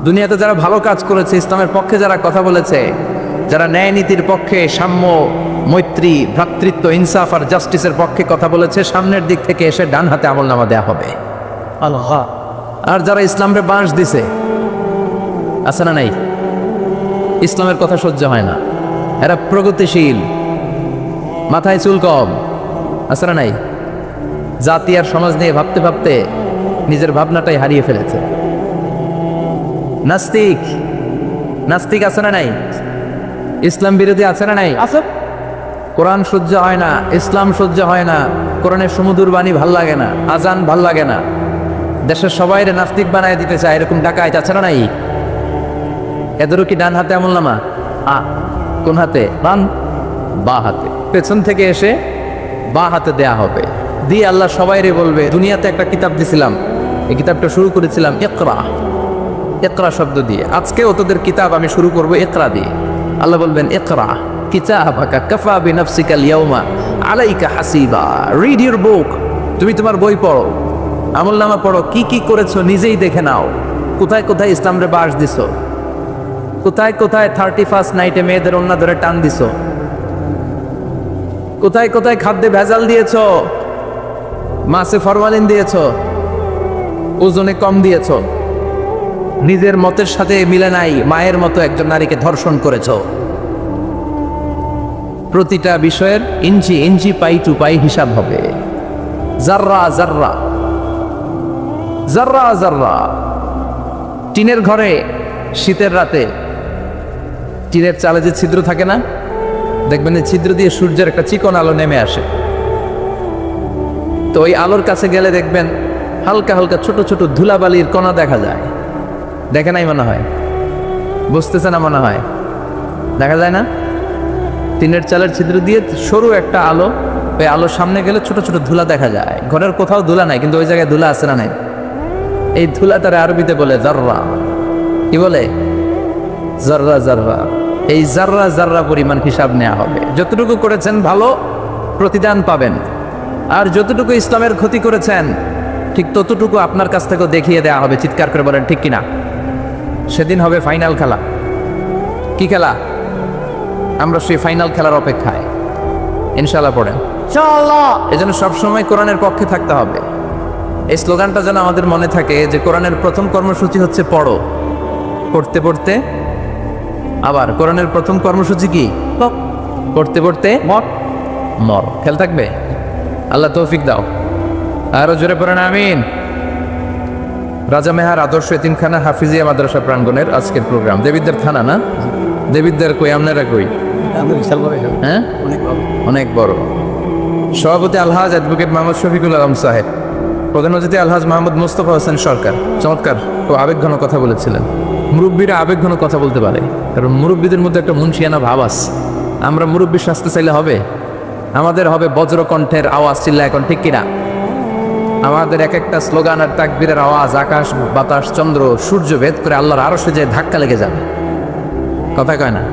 দুনিয়াতে যারা ভালো কাজ করেছে, ইসলামের পক্ষে যারা কথা বলেছে, যারা ন্যায় নীতির পক্ষে, সাম্য, মৈত্রী, ভ্রাতৃত্ব, ইনসাফ আর জাস্টিসের পক্ষে কথা বলেছে, সামনের দিক থেকে এসে ডান হাতে আমলনামা দেয়া হবে। আল্লাহ। আর যারা ইসলামকে বাঁশ দিছে, আছে না নাই? ইসলামের কথা সহ্য হয় না, এরা প্রগতিশীল, মাথায় চুল কম, আছে না নাই? জাতি আর সমাজ নিয়ে ভাবতে ভাবতে নিজের ভাবনাটাই হারিয়ে ফেলেছে। নাস্তিক, নাস্তিক আছে না নাই? ইসলাম বিরোধী আছে না নাই? আছে। কোরআন সহ্য হয় না, ইসলাম সহ্য হয় না, কোরআনের সুমধুর বাণী ভাল লাগে না, আজান ভাল লাগে না, দেশের সবাইরে নাস্তিক বানায় দিতে চায়, এরকম ডাকাইত আছে না নাই? এদেরও কি ডান হাতে আমলনামা? কোন হাতে? বাঁ হাতে। পেছন থেকে এসে বাঁ হাতে দেয়া হবে, দিয়ে আল্লাহ সবাইরে বলবে, দুনিয়াতে একটা কিতাব দিছিলাম, এই কিতাবটা শুরু করেছিলাম ইকরা, ইকরা শব্দ দিয়ে, আজকেও তোদের কিতাব আমি শুরু করবো ইকরা দিয়ে। আল্লাহ বলবেন ইকরা, কিতাবাকা কাফা বিনাফসিকা আল-ইয়াওমা আলাইকা হাসিবা। রিড ইউর বুক, তুমি তোমার বই পড়ো, আমলনামা পড়ো, কি কি করেছো নিজেই দেখে নাও। কোথায় কোথায় ইসলামরে বাস দিছো, কোথায় কোথায় 31st নাইটে মেয়েদের ওন্না ধরে টান দিছো, কোথায় কোথায় খাদ্যে ভেজাল দিয়েছো, মাছে ফরমালিন দিয়েছো, ওজনে কম দিয়েছো, নিজের মতের সাথে মিলে নাই মায়ের মতো একজন নারীকে ধর্ষণ করেছো। প্রতিটা বিষয়ের ইঞ্চি ইঞ্চি পাই টু পাই হিসাব হবে। জাররা জাররা জাররা জাররা। টিনের ঘরে শীতের রাতে টিনের চালে যে ছিদ্র থাকে না, দেখবেন এই ছিদ্র দিয়ে সূর্যের একটা চিকন আলো নেমে আসে। তো ওই আলোর কাছে গেলে দেখবেন হালকা হালকা ছোট ছোট ধুলাবালির কণা দেখা যায়। দেখে নাই মনে হয়, বুঝতেছে না মনে হয়, দেখা যায় না? টিনের চালের ছিদ্র দিয়ে সরু একটা আলো, ওই আলোর সামনে গেলে ছোট ছোট ধুলা দেখা যায়। ঘরের কোথাও ধুলা নাই, কিন্তু ওই জায়গায় ধুলা আছে না নাই? এই ধুলা তারা আরবিতে বলে জাররা। কি বলে? জাররা জাররা। এই জাররা জাররা পরিমাণ হিসাব নেওয়া হবে। যতটুকু করেছেন ভালো প্রতিদান পাবেন, আর যতটুকু ইসলামের ক্ষতি করেছেন ঠিক ততটুকু আপনার কাছ থেকেও দেখিয়ে দেওয়া হবে। চিৎকার করে বলেন ঠিক কিনা? সেদিন হবে ফাইনাল খেলা। কি খেলা? আমরা সেই ফাইনাল খেলার অপেক্ষায়। ইনশাআল্লাহ পড়েন ইনশাআল্লাহ। এজন্য সবসময় কোরআনের পক্ষে থাকতে হবে। এই স্লোগানটা যেন আমাদের মনে থাকে যে কোরআনের প্রথম কর্মসূচি হচ্ছে পড়ো, পড়তে পড়তে আবার কোরআনের প্রথম কর্মসূচি কি? পড়তে পড়তে মর। খেয়াল থাকবে। আল্লাহ তৌফিক দাও। আরো জোরে পড়েন আমিন। রাজা মেহার আদর্শ এতিমখানা হাফিজিয়া মাদ্রাসা প্রাঙ্গণের আজকের প্রোগ্রাম। দেবিদ্দার থানা না? দেবিদ্দার কই, আপনারা কই? হ্যাঁ, অনেক বড়। সভাপতি আলহাজ অ্যাডভোকেট মোহাম্মদ শফিকুল আলম সাহেব, প্রধান অতিথি আলহাজ মোহাম্মদ মোস্তফা হোসেন সরকার। চমৎকার ও আবেগঘন কথা বলেছিলেন। মুরব্বীরা আবেগঘন কথা বলতে পারে, কারণ মুরব্বীদের মধ্যে একটা মুন্সিয়ানা ভাব আছে। আমরা মুরব্বী শাস্তে চাইলে হবে? আমাদের হবে বজ্রকণ্ঠের আওয়াজ, চিল্লা এখন ঠিক কিনা? আমাদের এক একটা স্লোগান আর তাকবীরের আওয়াজ আকাশ বাতাস চন্দ্র সূর্য ভেদ করে আল্লাহর আরশে যে ধাক্কা লেগে যাবে। কথা কয় না?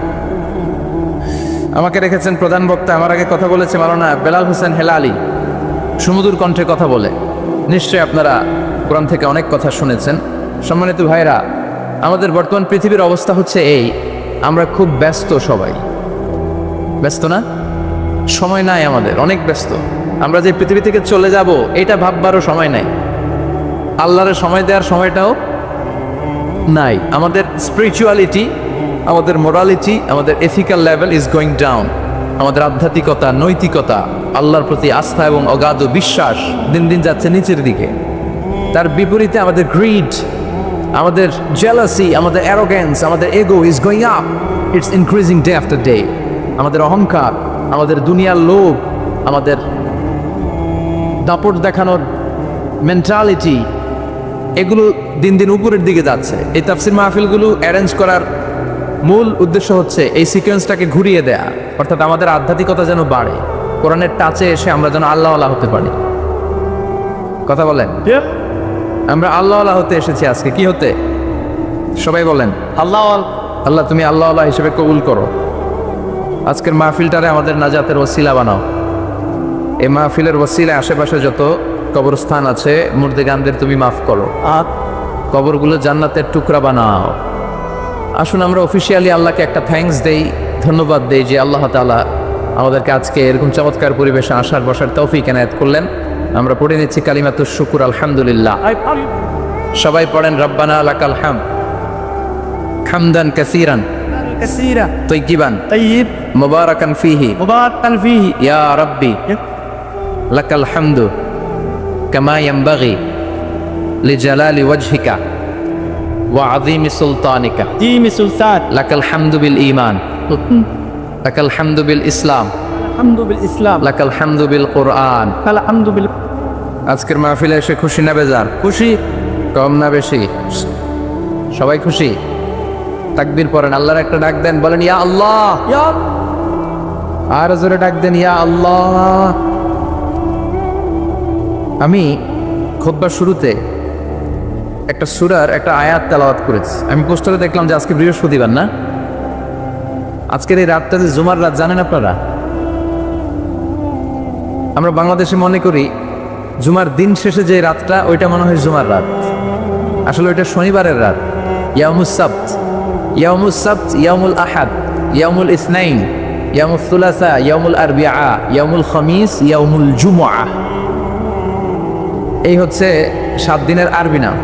আমাকে রেখেছেন প্রধান বক্তা। আমার আগে কথা বলেছে মাওলানা বেলাল হোসেন হেলালি, সুমধুর কণ্ঠে কথা বলে। নিশ্চয়ই আপনারা কোরআন থেকে অনেক কথা শুনেছেন। সম্মানিত ভাইরা, আমাদের বর্তমান পৃথিবীর অবস্থা হচ্ছে এই, আমরা খুব ব্যস্ত। সবাই ব্যস্ত না? সময় নাই আমাদের, অনেক ব্যস্ত। আমরা যে পৃথিবী থেকে চলে যাব এটা ভাববারও সময় নাই, আল্লাহরে সময় দেওয়ার সময়টাও নাই। আমাদের স্পিরিচুয়ালিটি, আমাদের মোরালিটি, আমাদের ethical level is going down. আমাদের আধ্যাত্মিকতা, নৈতিকতা, আল্লাহর প্রতি আস্থা এবং অগাধ বিশ্বাস দিন দিন যাচ্ছে নিচের দিকে। তার বিপরীতে আমাদের গ্রিড, আমাদের জেলাসি, আমাদের অ্যারোগেন্স, আমাদের এগো is going up. It's increasing day after day. আমাদের অহংকার, আমাদের দুনিয়ার লোভ, আমাদের দাপট দেখানোর মেন্টালিটি, এগুলো দিন দিন উপরের দিকে যাচ্ছে। এই তাফসির মাহফিলগুলো অ্যারেঞ্জ করার মূল উদ্দেশ্য হচ্ছে এই সিকোয়েন্সটাকে ঘুরিয়ে দেয়া, অর্থাৎ আমাদের আধ্যাত্মিকতা যেন বাড়ে, কোরআনের টাচে এসে আমরা যেন আল্লাহওয়ালা হতে পারি। কথা বলেন, আমরা আল্লাহওয়ালা হতে এসেছি আজকে। কি হতে? সবাই বলেন আল্লাহ। আল্লাহ তুমি আল্লাহওয়ালা হিসেবে কবুল করো। আজকের মাহফিলটারে আমাদের নাজাতের ওসিলা বানাও। এই মাহফিলের ওসিলায় আশেপাশে যত কবরস্থান আছে মুর্দেগানদের তুমি মাফ করো, কবরগুলো জান্নাতের টুকরা বানাও। আসুন আমরা অফিসিয়ালি আল্লাহকে একটা থ্যাঙ্কস দেই, ধন্যবাদ দেই যে আল্লাহ তাআলা আমাদেরকে আজকে এরকম চমৎকার পরিবেশে আসার বসার তৌফিক এনায়েত করলেন। আমরা পড়ে নিচ্ছি কালিমাতুশ শুকুর আলহামদুলিল্লাহ। সবাই পড়েন রব্বানা লাকাল হামদ হামদান কাসীরান كثيرة তাইয়িবান طيب মুবারাকান ফীহি مباركا فيه ইয়া রাব্বি লাকাল হামদু কামা ইয়ানবাগি লিজালালি ওয়াজহিকা ওয়া আযীমি সুলতানিকা ديم سلطان লাকাল হামদু বিল ঈমান লাকাল হামদু বিল ইসলাম الحمد بالإسلام লাকাল হামদু বিল কুরআন। الحمد بال আজকের মাহফিলে এসে খুশি না বেজার? খুশি, কম না বেশি? সবাই খুশি? তাকবীর পড়েন, আল্লাহর একটা ডাক দেন, বলেন ইয়া আল্লাহ। يا আর জোরে ডাক দেন ইয়া আল্লাহ। আমি খুতবার শুরুতে একটা সূরার একটা আয়াত তেলাওয়াত করেছি। আমি পোস্টারে দেখলাম যে আজকে বৃহস্পতিবার না, আজকের এই রাতটা যে জুমার রাত জানেন আপনারা? আমরা বাংলাদেশে মনে করি জুমার দিন শেষে যে রাতটা ওইটা মনে হয় জুমার রাত, আসলে ওইটা শনিবারের রাত। ইয়াউমুস সাবত, ইয়াউমুস সাবত, ইয়াউমুল আহাদ, ইয়াউমুল ইসনাইন, ইয়াউমুল সুলাসা, ইয়াউমুল আরবিআ, ইয়াউমুল খামিস, ইয়াউমুল জুমআ। এই হচ্ছে 7 দিনের আরবি নাম।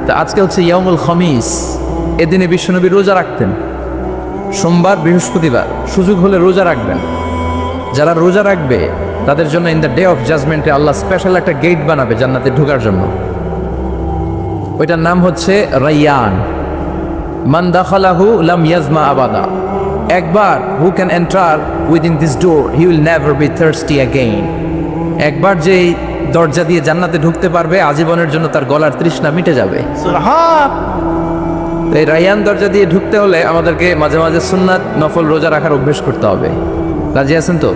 তো আজকে হচ্ছে ইয়াউমুল খামিস। এদিনে বিশ্বনবী রোজা রাখতেন, সোমবার বৃহস্পতিবার সুযোগ হলে রোজা রাখবেন। যারা রোজা রাখবে তাদের জন্য ইন দ্য ডে অফ জাজমেন্টে আল্লাহ স্পেশাল একটা গেট বানাবে জান্নাতে ঢোকার জন্য। ওইটার নাম হচ্ছে রাইয়ান। মান দাখালাহু লাম ইয়াজমা আবাদা। একবার who can enter within this door he will never be thirsty again. একবার যে দরজা দিয়ে জান্নাতে ঢুকতে পারবে আজীবনের জন্য তার গলার তৃষ্ণা মিটে যাবে। সুবহান। তো এই রাইয়ান দরজা দিয়ে ঢুকতে হলে আমাদেরকে মাঝে মাঝে সুন্নাত নফল রোজা রাখার অভ্যেস করতে হবে। রাজি আছেন তো?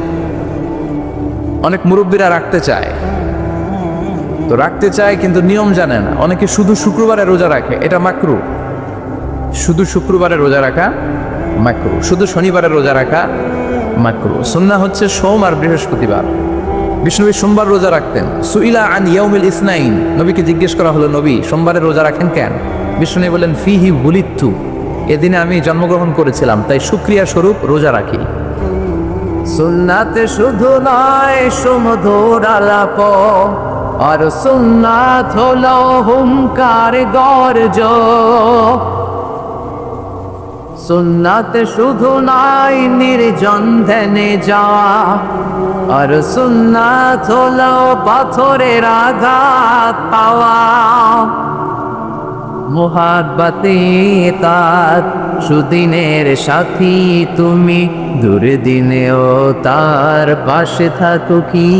অনেক মুরব্বীরা রাখতে চায়, তো রাখতে চায় কিন্তু নিয়ম জানে না। অনেকে শুধু শুক্রবারে রোজা রাখে, এটা মাকরু। শুধু শুক্রবারে রোজা রাখা মাকরু, শুধু শনিবারে রোজা রাখা মাকরু। সুন্নাহ হচ্ছে সোম আর বৃহস্পতিবার। বিষ্ণুবী সোমবার রোজা রাখতেন। সুইলা আন ইয়াউমিল ইসনাইন, নবীকে জিজ্ঞেস করা হলো, নবী সোমবারে রোজা রাখেন কেন? বিষ্ণু বলেন, ফিহি বুলিত্তু, এদিনে আমি জন্মগ্রহণ করেছিলাম, তাই শুকরিয়া স্বরূপ রোজা রাখি। সুন্নাতে শুধু নয় সুমধুর আলাপ, আর সুন্নাত হলো হুঙ্কার গর্জ। সুন্নাতে শুধু নয় নির্জন ধ্যানে যাওয়া, আর সুন্নাত হলো পাথরের আঘাত পাওয়া। মুহাব্বতে তার সুদিনের সাথী তুমি, দুর্দিনেও তার পাশে থাকো কি?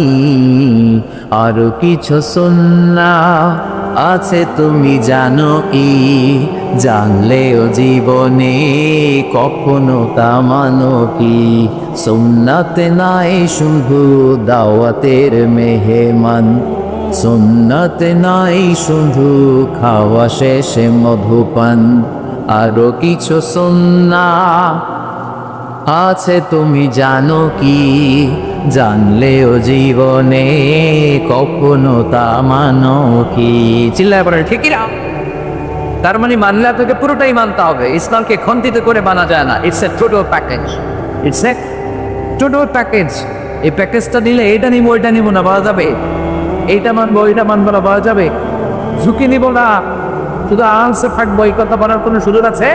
আরো কিছু সুন্নাহ আছে তুমি জানো কি? জানলেও জীবনে কখনো তা মানো কি? সুন্নাতে নাই শুধু দাওয়াতের মেহমান, সুন্নাতে নাই শুধু খাওয়া শেষে মধুপান। আরো কিছু সুন্নাহ আছে তুমি জানো কি? জানলেও জীবনে কখনো তা মানো কি? চিল্লায় পড়ে ঠিকই না? তার মানে মানলে তোকে পুরোটাই মানতে হবে। ইসলামকে খন্ডিত করে মানা যায় না। It's a total package, it's a total package. এই প্যাকেজটা দিলে এটা নিবো ওইটা নিবো না বলা যাবে, এইটা মানবো ওইটা মানবো না বলা যাবে, ঝুঁকি নিব না, শুধু আরামসে থাকবো, এই কথা বলার কোনো সুযোগ আছে?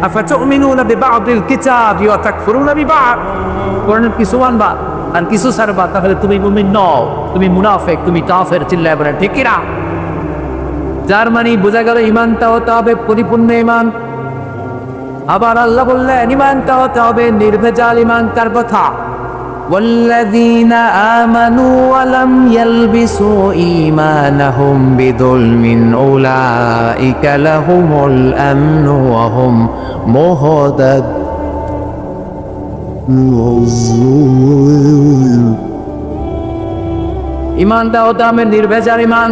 আফাতুমিনুনা বিবাদিল কিতাব ওয়া তাকফুরুনা বিবাদ। কোরআনের কিছু মানবা আর কিছু ছাড়বা, তাহলে তুমি মুমিন নও, তুমি মুনাফিক, তুমি কাফের। চিল্লায় বলেন ঠিক কি না? যার মানে বোঝা গেল ইমানটা হতে হবে পরিপূর্ণ ইমান। আবার আল্লাহ বললেন ইমানটা হতে হবে নির্ভেজাল ইমান। কার কথা? والذين آمنوا ولم يلبسوا إيمانهم بظلم أولئك لهم الأمن وهم مهتدون। ইমানটা হতে হবে নির্ভেজাল ইমান।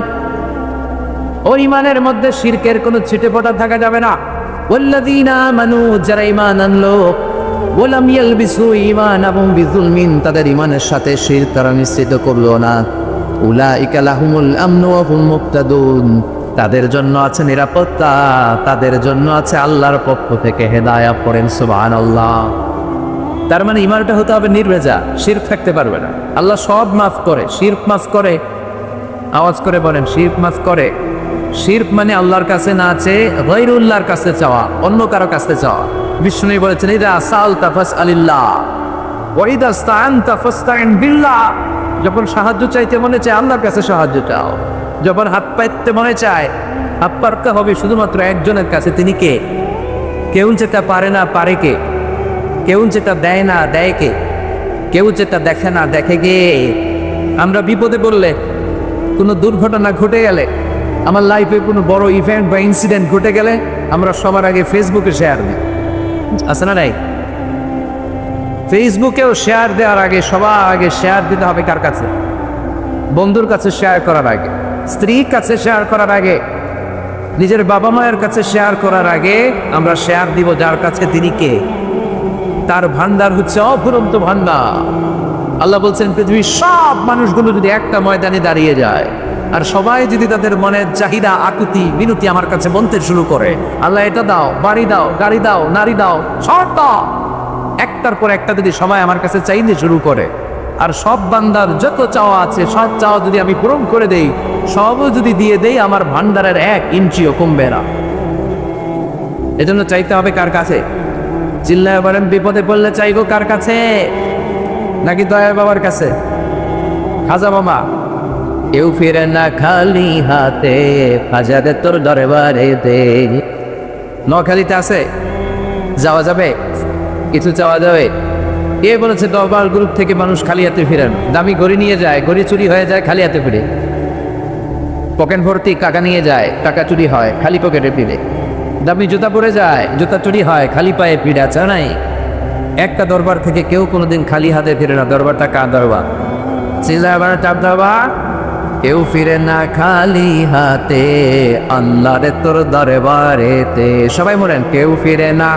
ওই ইমানের মধ্যে শিরকের কোনো ছিটে ফোঁটা থাকা যাবে না। ওয়াল্লাযীনা আমানু, যারা ঈমান আনলো, ওয়ালাম ইয়ালবিসু ঈমানাহুম বিযুলমিন, তাদের ঈমানের সাথে শিরক তারা মিশ্রিত করলো না। উলাইকা লাহুমুল আমনু ওয়া হুম মুহতাদুন, তাদের জন্য আছে নিরাপত্তা, তাদের জন্য আছে আল্লাহর পক্ষ থেকে হেদায়েত। পড়েন সুবহানাল্লাহ। তার মানে ঈমানটা হতে হবে নির্ভেজাল, শিরক থাকতে পারবে না। আল্লাহ সব মাফ করে, শিরক মাফ করে। আওয়াজ করে বলেন শিরক মাফ করে। শিরক মানে আল্লাহর কাছে না চেয়ে গায়রুল্লাহর কাছে চাওয়া, অন্য কারো কাছে চাওয়া। বিষ্ণু বলেছেন ইদা সাআলতা ফাসআলিল্লাহ ওয়া ইদা ইসতাআনতা ফাসতাইন বিল্লাহ। যখন সাহায্য চাইতে মনে চায় আল্লাহর কাছে সাহায্য চাও। যখন হাত পাইতে মনে চায় হাত পারতে হবে শুধুমাত্র একজনের কাছে। তিনি কে? কেউ যেটা পারে না পারে কে? কেউ যেটা দেয় না দেয় কে? কেউ যেটা দেখে না দেখে কে? আমরা বিপদে পড়লে, কোনো দুর্ঘটনা ঘটে গেলে, আমার লাইফে কোনো বড় ইভেন্ট বা ইনসিডেন্ট ঘটে গেলে আমরা সবার আগে ফেসবুকে শেয়ার দিই, আছে না নাই? ফেসবুকেও শেয়ার দেওয়ার আগে সবার আগে শেয়ার দিতে হবে কার কাছে? বন্ধুর কাছে শেয়ার করার আগে, স্ত্রীর কাছে শেয়ার করার আগে, নিজের বাবা মায়ের কাছে শেয়ার করার আগে আমরা শেয়ার দিব যার কাছে তিনি কে? তার ভান্ডার হচ্ছে অফুরন্ত ভান্ডার। আল্লাহ বলছেন পৃথিবীর সব মানুষগুলো যদি একটা ময়দানে দাঁড়িয়ে যায় আর সবাই যদি তাদের মনের চাহিদা আকুতি বিনতি আমার কাছে বলতে শুরু করে, আল্লাহ এটা দাও, বাড়ি দাও, গাড়ি দাও, নারী দাও, সব দাও, একটার পর একটা যদি সবাই আমার কাছে চাইতে শুরু করে, আর সব বান্দার যত চাওয়া আছে সব চাওয়া যদি আমি পূরণ করে দেই, সবও যদি দিয়ে দেই, আমার ভান্ডারের 1 ইঞ্চিও কমবে না। এজন্য চাইতে হবে কার কাছে? চিল্লায় বলেন, বিপদে পড়লে চাইবো কার কাছে? নাকি দয়া বাবার কাছে? খাজা বাবা, কেউ ফিরে না খালি হাতে, হাজারে তোর দরবারে দে। নোয়াখালীতে আছে, যাওয়া যাবে? কিছু চাওয়া যাবে? কে বলেছে দরবার গ্রুপ থেকে মানুষ খালি হাতে ফিরেন? দামি ঘড়ি নিয়ে যায়, ঘড়ি চুরি হয়ে যায়, খালি হাতে ফিরে। পকেট ভর্তি টাকা নিয়ে যায়, টাকা চুরি হয়, খালি পকেটে ফিরে। দামি জুতা পরে যায়, জুতা চুরি হয়, খালি পায়ে ফিরে। আছে নাই? একটা দরবার থেকে কেউ কোনোদিন খালি হাতে ফিরে না। দরবারটা কার দরবার? চিল্লাবার চাপ দরবার। কেউ ফিরে না খালি হাতে, আল্লাহরে তোর দরবারেতে। সবাই বলেন, কেউ ফিরে না।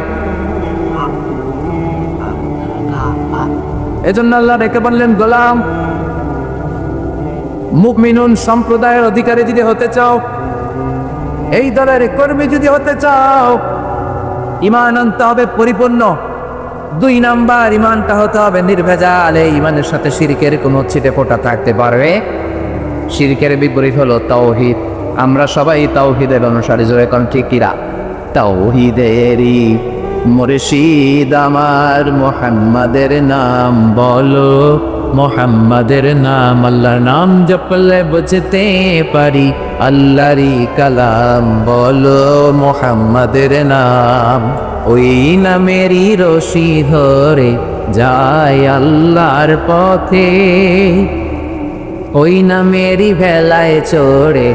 এজন্য আল্লাহ রেখে বললেন, গোলাম, মুমিনুন সম্প্রদায়ের অধিকারী যদি হতে চাও, এই দলের কর্মী যদি হতে চাও, ঈমান আনতে হবে পরিপূর্ণ। 2 নাম্বার, ঈমানটা হতে হবে নির্ভেজাল। এই ঈমানের সাথে শিরকের কোনো ছিটে ফোঁটা থাকতে পারবে? শিরকের বিপরীত হলো তাওহীদ। আমরা সবাই তাওহীদের অনুসারী, জোরে কোন ঠিক কিরা? তাওহীদেরই মুর্শিদ আমার, মুহাম্মাদের নাম বলো, মুহাম্মাদের নাম। আল্লাহর নাম জপলে বুঝতে পারি, আল্লাহরই কালাম বলো, মুহাম্মাদের নাম। ওই নামেরই রশি ধরে যায় আল্লাহর পথে, ওই নামেরই ভেলায় চড়ে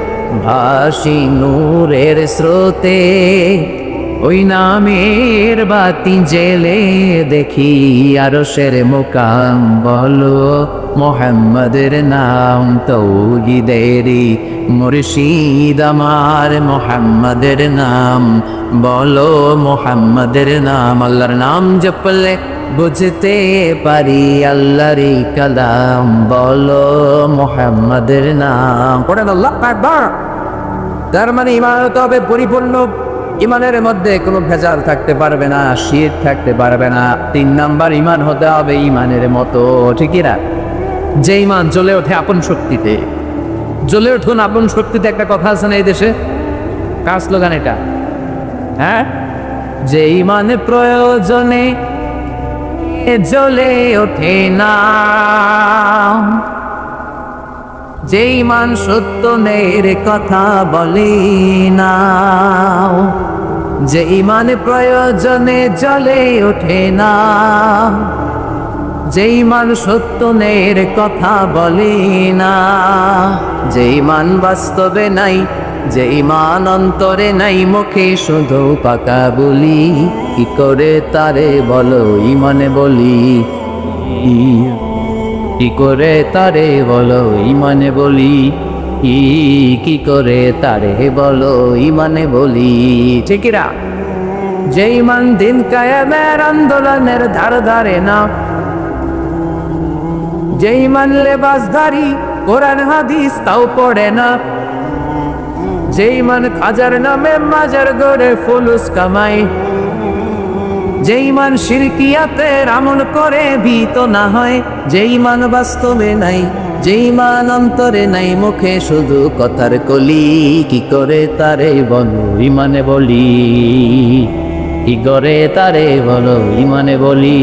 ভাসি নূরের স্রোতে। ওই নামের বাতি জেলে দেখি আরশের মুকাম বলো, মুহাম্মাদের নাম। তাওহীদেরই মুর্শিদ আমার, মুহাম্মাদের নাম বলো, মুহাম্মাদের নাম। আল্লাহর নাম জপলে বুঝতে পারি, আল্লাহরই কালাম বলো, মুহাম্মাদের নাম। পড়েন আল্লাহু আকবার। তার মানে ঈমান হতে হবে পরিপূর্ণ। ঈমানের মধ্যে কোনো ভেজাল থাকতে পারবে না, শিরক থাকতে পারবে না। 3 নাম্বার, ঈমান হতে হবে ঈমানের মতো, ঠিকই না? যে ঈমান জ্বলে ওঠে আপন শক্তিতে। জ্বলে উঠুন আপন শক্তিতে, একটা কথা আছে না এই দেশে? কার স্লোগান এটা? হ্যাঁ, যে ঈমানে প্রয়োজনে জ্বলে ওঠে না, যে ঈমান সত্য নের কথা বলে না, যে ঈমান প্রয়োজনে জ্বলে ওঠে না, যে ঈমান সত্য নের কথা বলে না, যে ঈমান বাস্তবে নাই, যে ঈমান অন্তরে নাই, মুখে শুধু পাকা বলি, কি করে তারে বলো ঈমানে বলি, কি করে তারে বলো ঈমানে বলি, কি করে তারে বলো ঈমানে বলি, ঠিকিরা? যে ঈমান দিন কায়েমের আন্দোলনের ধার ধারে না, যে ঈমান লেবাসধারী কোরআন হাদিস তাও পড়ে না, যে ঈমান খাজার নামে মাজার গড়ে ফুলুস কামায়, যে ঈমান শিরকিয়াতের আমল করে ভীত না হয়, যে ঈমান বাস্তবে নাই, যে ঈমান অন্তরে নাই, মুখে শুধু কথার কলি, কি করে তারে বলো ঈমানে বলি, কি করে তারে বলো ঈমানে বলি,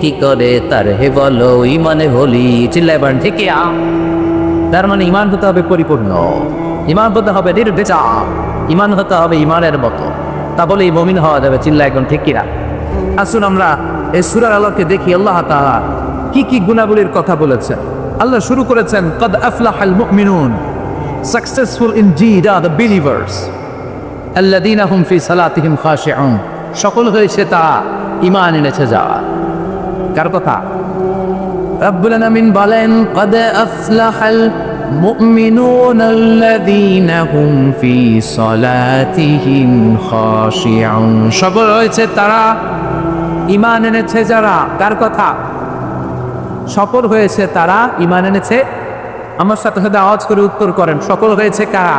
কি করে তারে বলো ঈমানে বলি। চিল্লাইবার ঠিক? তার মানে ঈমান হতে হবে পরিপূর্ণ, ঈমান হতে হবে নির্ভেজাল, ঈমান হতে হবে ঈমানের মতো, তা বলেই মুমিন হওয়া যাবে। চিল্লা এখন ঠিক কিনা? আসুন আমরা এই সূরার আলোকে দেখি আল্লাহ তাআলা কি কি গুণাবলীর কথা বলেছেন। আল্লাহ শুরু করেছেন, কদ আফলাহাল মুমিনুন, successful indeed are the believers আল্লাযীনা হুম ফি সালাতিহিম খাশিউন। সফল হয়েছে তারা ঈমান এনেছে যারা। কার কথা? রব্বুল আলামিন বলেন, কদ আফলাহাল মুমিনুন আল্লাযীনা হুম ফি সালাতিহিম খাশিউন। সফল হয়েছে তারা ঈমান এনেছে যারা, কার কথা? সফল হয়েছে তারা, ঈমান এনেছে। আমার সাথে সাথে আওয়াজ করে উত্তর করেন, সফল হয়েছে কারা?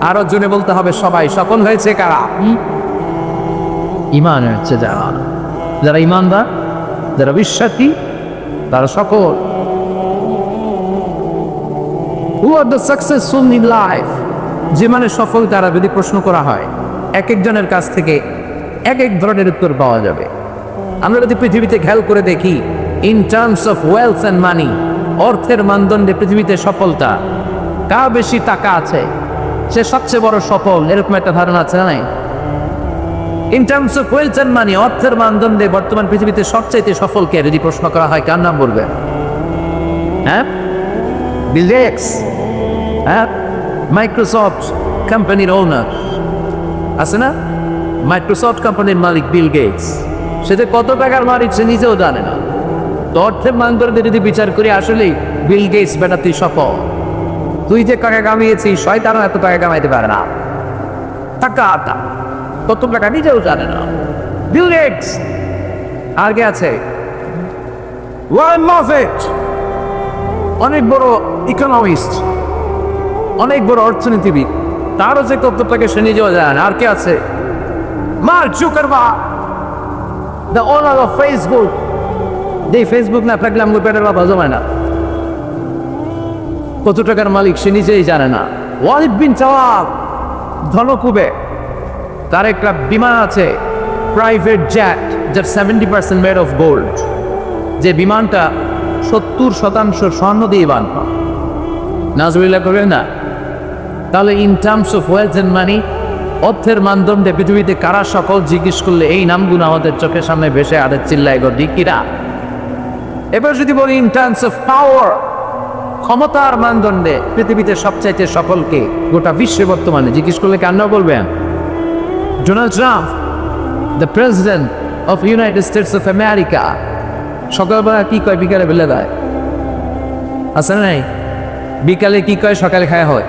আরো জোরে বলতে হবে সবাই, সফল হয়েছে কারা? ঈমান এনেছে যারা, যারা ঈমানদার, যারা বিশ্বাসী, তারা সফল। Who are the successful in life? যে মানে সফল তারা, যদি প্রশ্ন করা হয় এক একজনের কাছ থেকে এক এক ধরনের উত্তর পাওয়া যাবে। আমরা যদি পৃথিবীতে খেয়াল করে দেখি, in terms of wealth and money, অর্থের মানদণ্ডে পৃথিবীতে সফলতা, কার বেশি টাকা আছে সে সবচেয়ে বড় সফল, এরকম একটা ধারণা আছে না নাই? In terms of wealth and money, অর্থের মানদণ্ডে বর্তমান পৃথিবীতে সবচাইতে সফলকে যদি প্রশ্ন করা হয়, কার নাম বলবে? হ্যাঁ, বিল গেটস। হ্যাঁ, মাইক্রোসফট কোম্পানির ওনার আছে না? মাইক্রোসফট কোম্পানির মালিক বিল গেটস, সেটা কত টাকার মালিক সে নিজেও জানে না। তো অর্থের মানদণ্ডে যদি বিচার করি, আসলেই বিল গেটস বেটা তুই সফল। তুই যে টাকা কামিয়েছিস, শয়তানও এত টাকা কামাইতে পারে না। টাকা কত টাকা নিজেও জানে না। Bill Gates. আর কে আছে? ওয়ারেন বাফেট, অনেক বড় ইকোনমিস্ট, অনেক বড় অর্থনীতিবিদ, তারও যে কত টাকা সে নিজেও জানে না। আর কে আছে? Mark Zuckerberg, the owner of Facebook. যে ফেসবুক না থাকলে আমার পেটের বাবা জমায় না। কত টাকার মালিক সে নিজেই জানে না। ওয়ালিদ বিন তাওয়াব, ধনকুবে, তার একটা বিমান আছে, প্রাইভেট জেট, যার 70% মেড অফ গোল্ড, যে বিমানটা 70% স্বর্ণ দিয়ে বানানো। নাজবিল্লাহ করবেন না? তাহলে in terms of wealth and money, অর্থের মানদণ্ডে পৃথিবীতে কারা সফল জিজ্ঞেস করলে এই নামগুলো আমাদের চোখের সামনে ভেসে আদের চিল্লায় গো দিকিরা। এবার যদি বলি ইন টার্মস অফ পাওয়ার, ক্ষমতার মানদণ্ডে পৃথিবীতে সবচাইতে সফলকে গোটা বিশ্বে বর্তমানে জিজ্ঞেস করলে কেন বলবেন? Donald Trump, the president of United states of America. সকালবেলা কি কয়, বিকালে বেলে দেয়, আছে না নাই? বিকালে কি কয়, সকালে খায় হয়।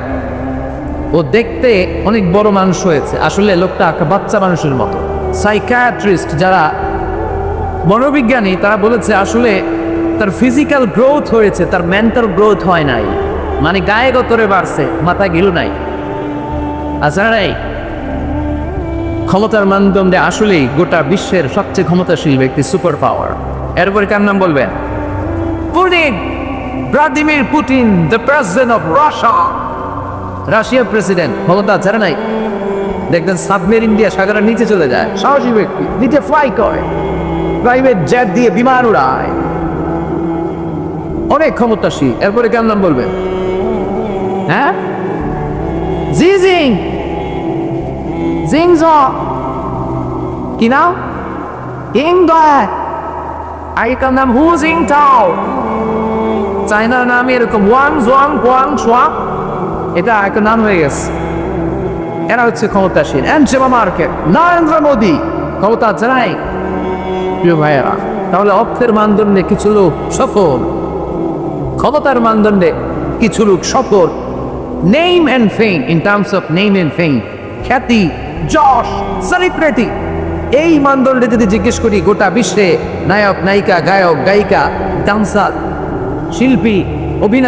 ও দেখতে অনেক বড় মানুষ হয়েছে, আসলে লোকটা একটা বাচ্চা মানুষের মতো। সাইকিয়াট্রিস্ট যারা মনোবিজ্ঞানী, তারা বলেছে আসলে তার ফিজিক্যাল গ্রোথ হয়েছে, তার মেন্টাল গ্রোথ হয় নাই। মানে গায়ে গতরে বাড়ছে, মাথায় গিলু নাই, আছে না নাই? ক্ষমতার মানদণ্ডে আসলেই গোটা বিশ্বের সবচেয়ে ক্ষমতাশীল ব্যক্তি, সুপার পাওয়ার। এরপরে কার নাম বলবেন? Putin, Vladimir Putin, the president of Russia. রাশিয়ার প্রেসিডেন্ট, ক্ষমতা আছে না নাই? দেখবেন সাবমেরিন দিয়ে সাগরের নিচে চলে যায়, সাহসী ব্যক্তি, নিচে ফ্লাই করে, প্রাইভেট জেট দিয়ে বিমান উড়ায়, অনেক ক্ষমতাশীল। এরপরে কার নাম বলবেন? হ্যাঁ, জি জিং, জিংজ, কি নাম? কিং দয়। আগেকার নাম হু জিং টাও। চায়নার নাম এরকম ওয়াং জোয়াং কোয়াং সোয়া, এটা একটা নাম হয়ে গেছে। এরা হচ্ছে ক্ষমতাশীল। অ্যাঞ্জেলা মার্কেল, নরেন্দ্র মোদী, ক্ষমতা আছে নাই? প্রিয় ভাইয়েরা, তাহলে অর্থের মানদণ্ডে কিছু লোক সফল, ক্ষমতার মানদণ্ডে কিছু লোক সফল। Name and fame, in terms of name and ফেম, খ্যাতি, যশ, সেলিব্রিটি, এই মানদণ্ডে যদি জিজ্ঞেস করি গোটা বিশ্বে নায়ক, নায়িকা, গায়ক, গায়িকা, ডান্সার, শিল্পী, অভিনেতা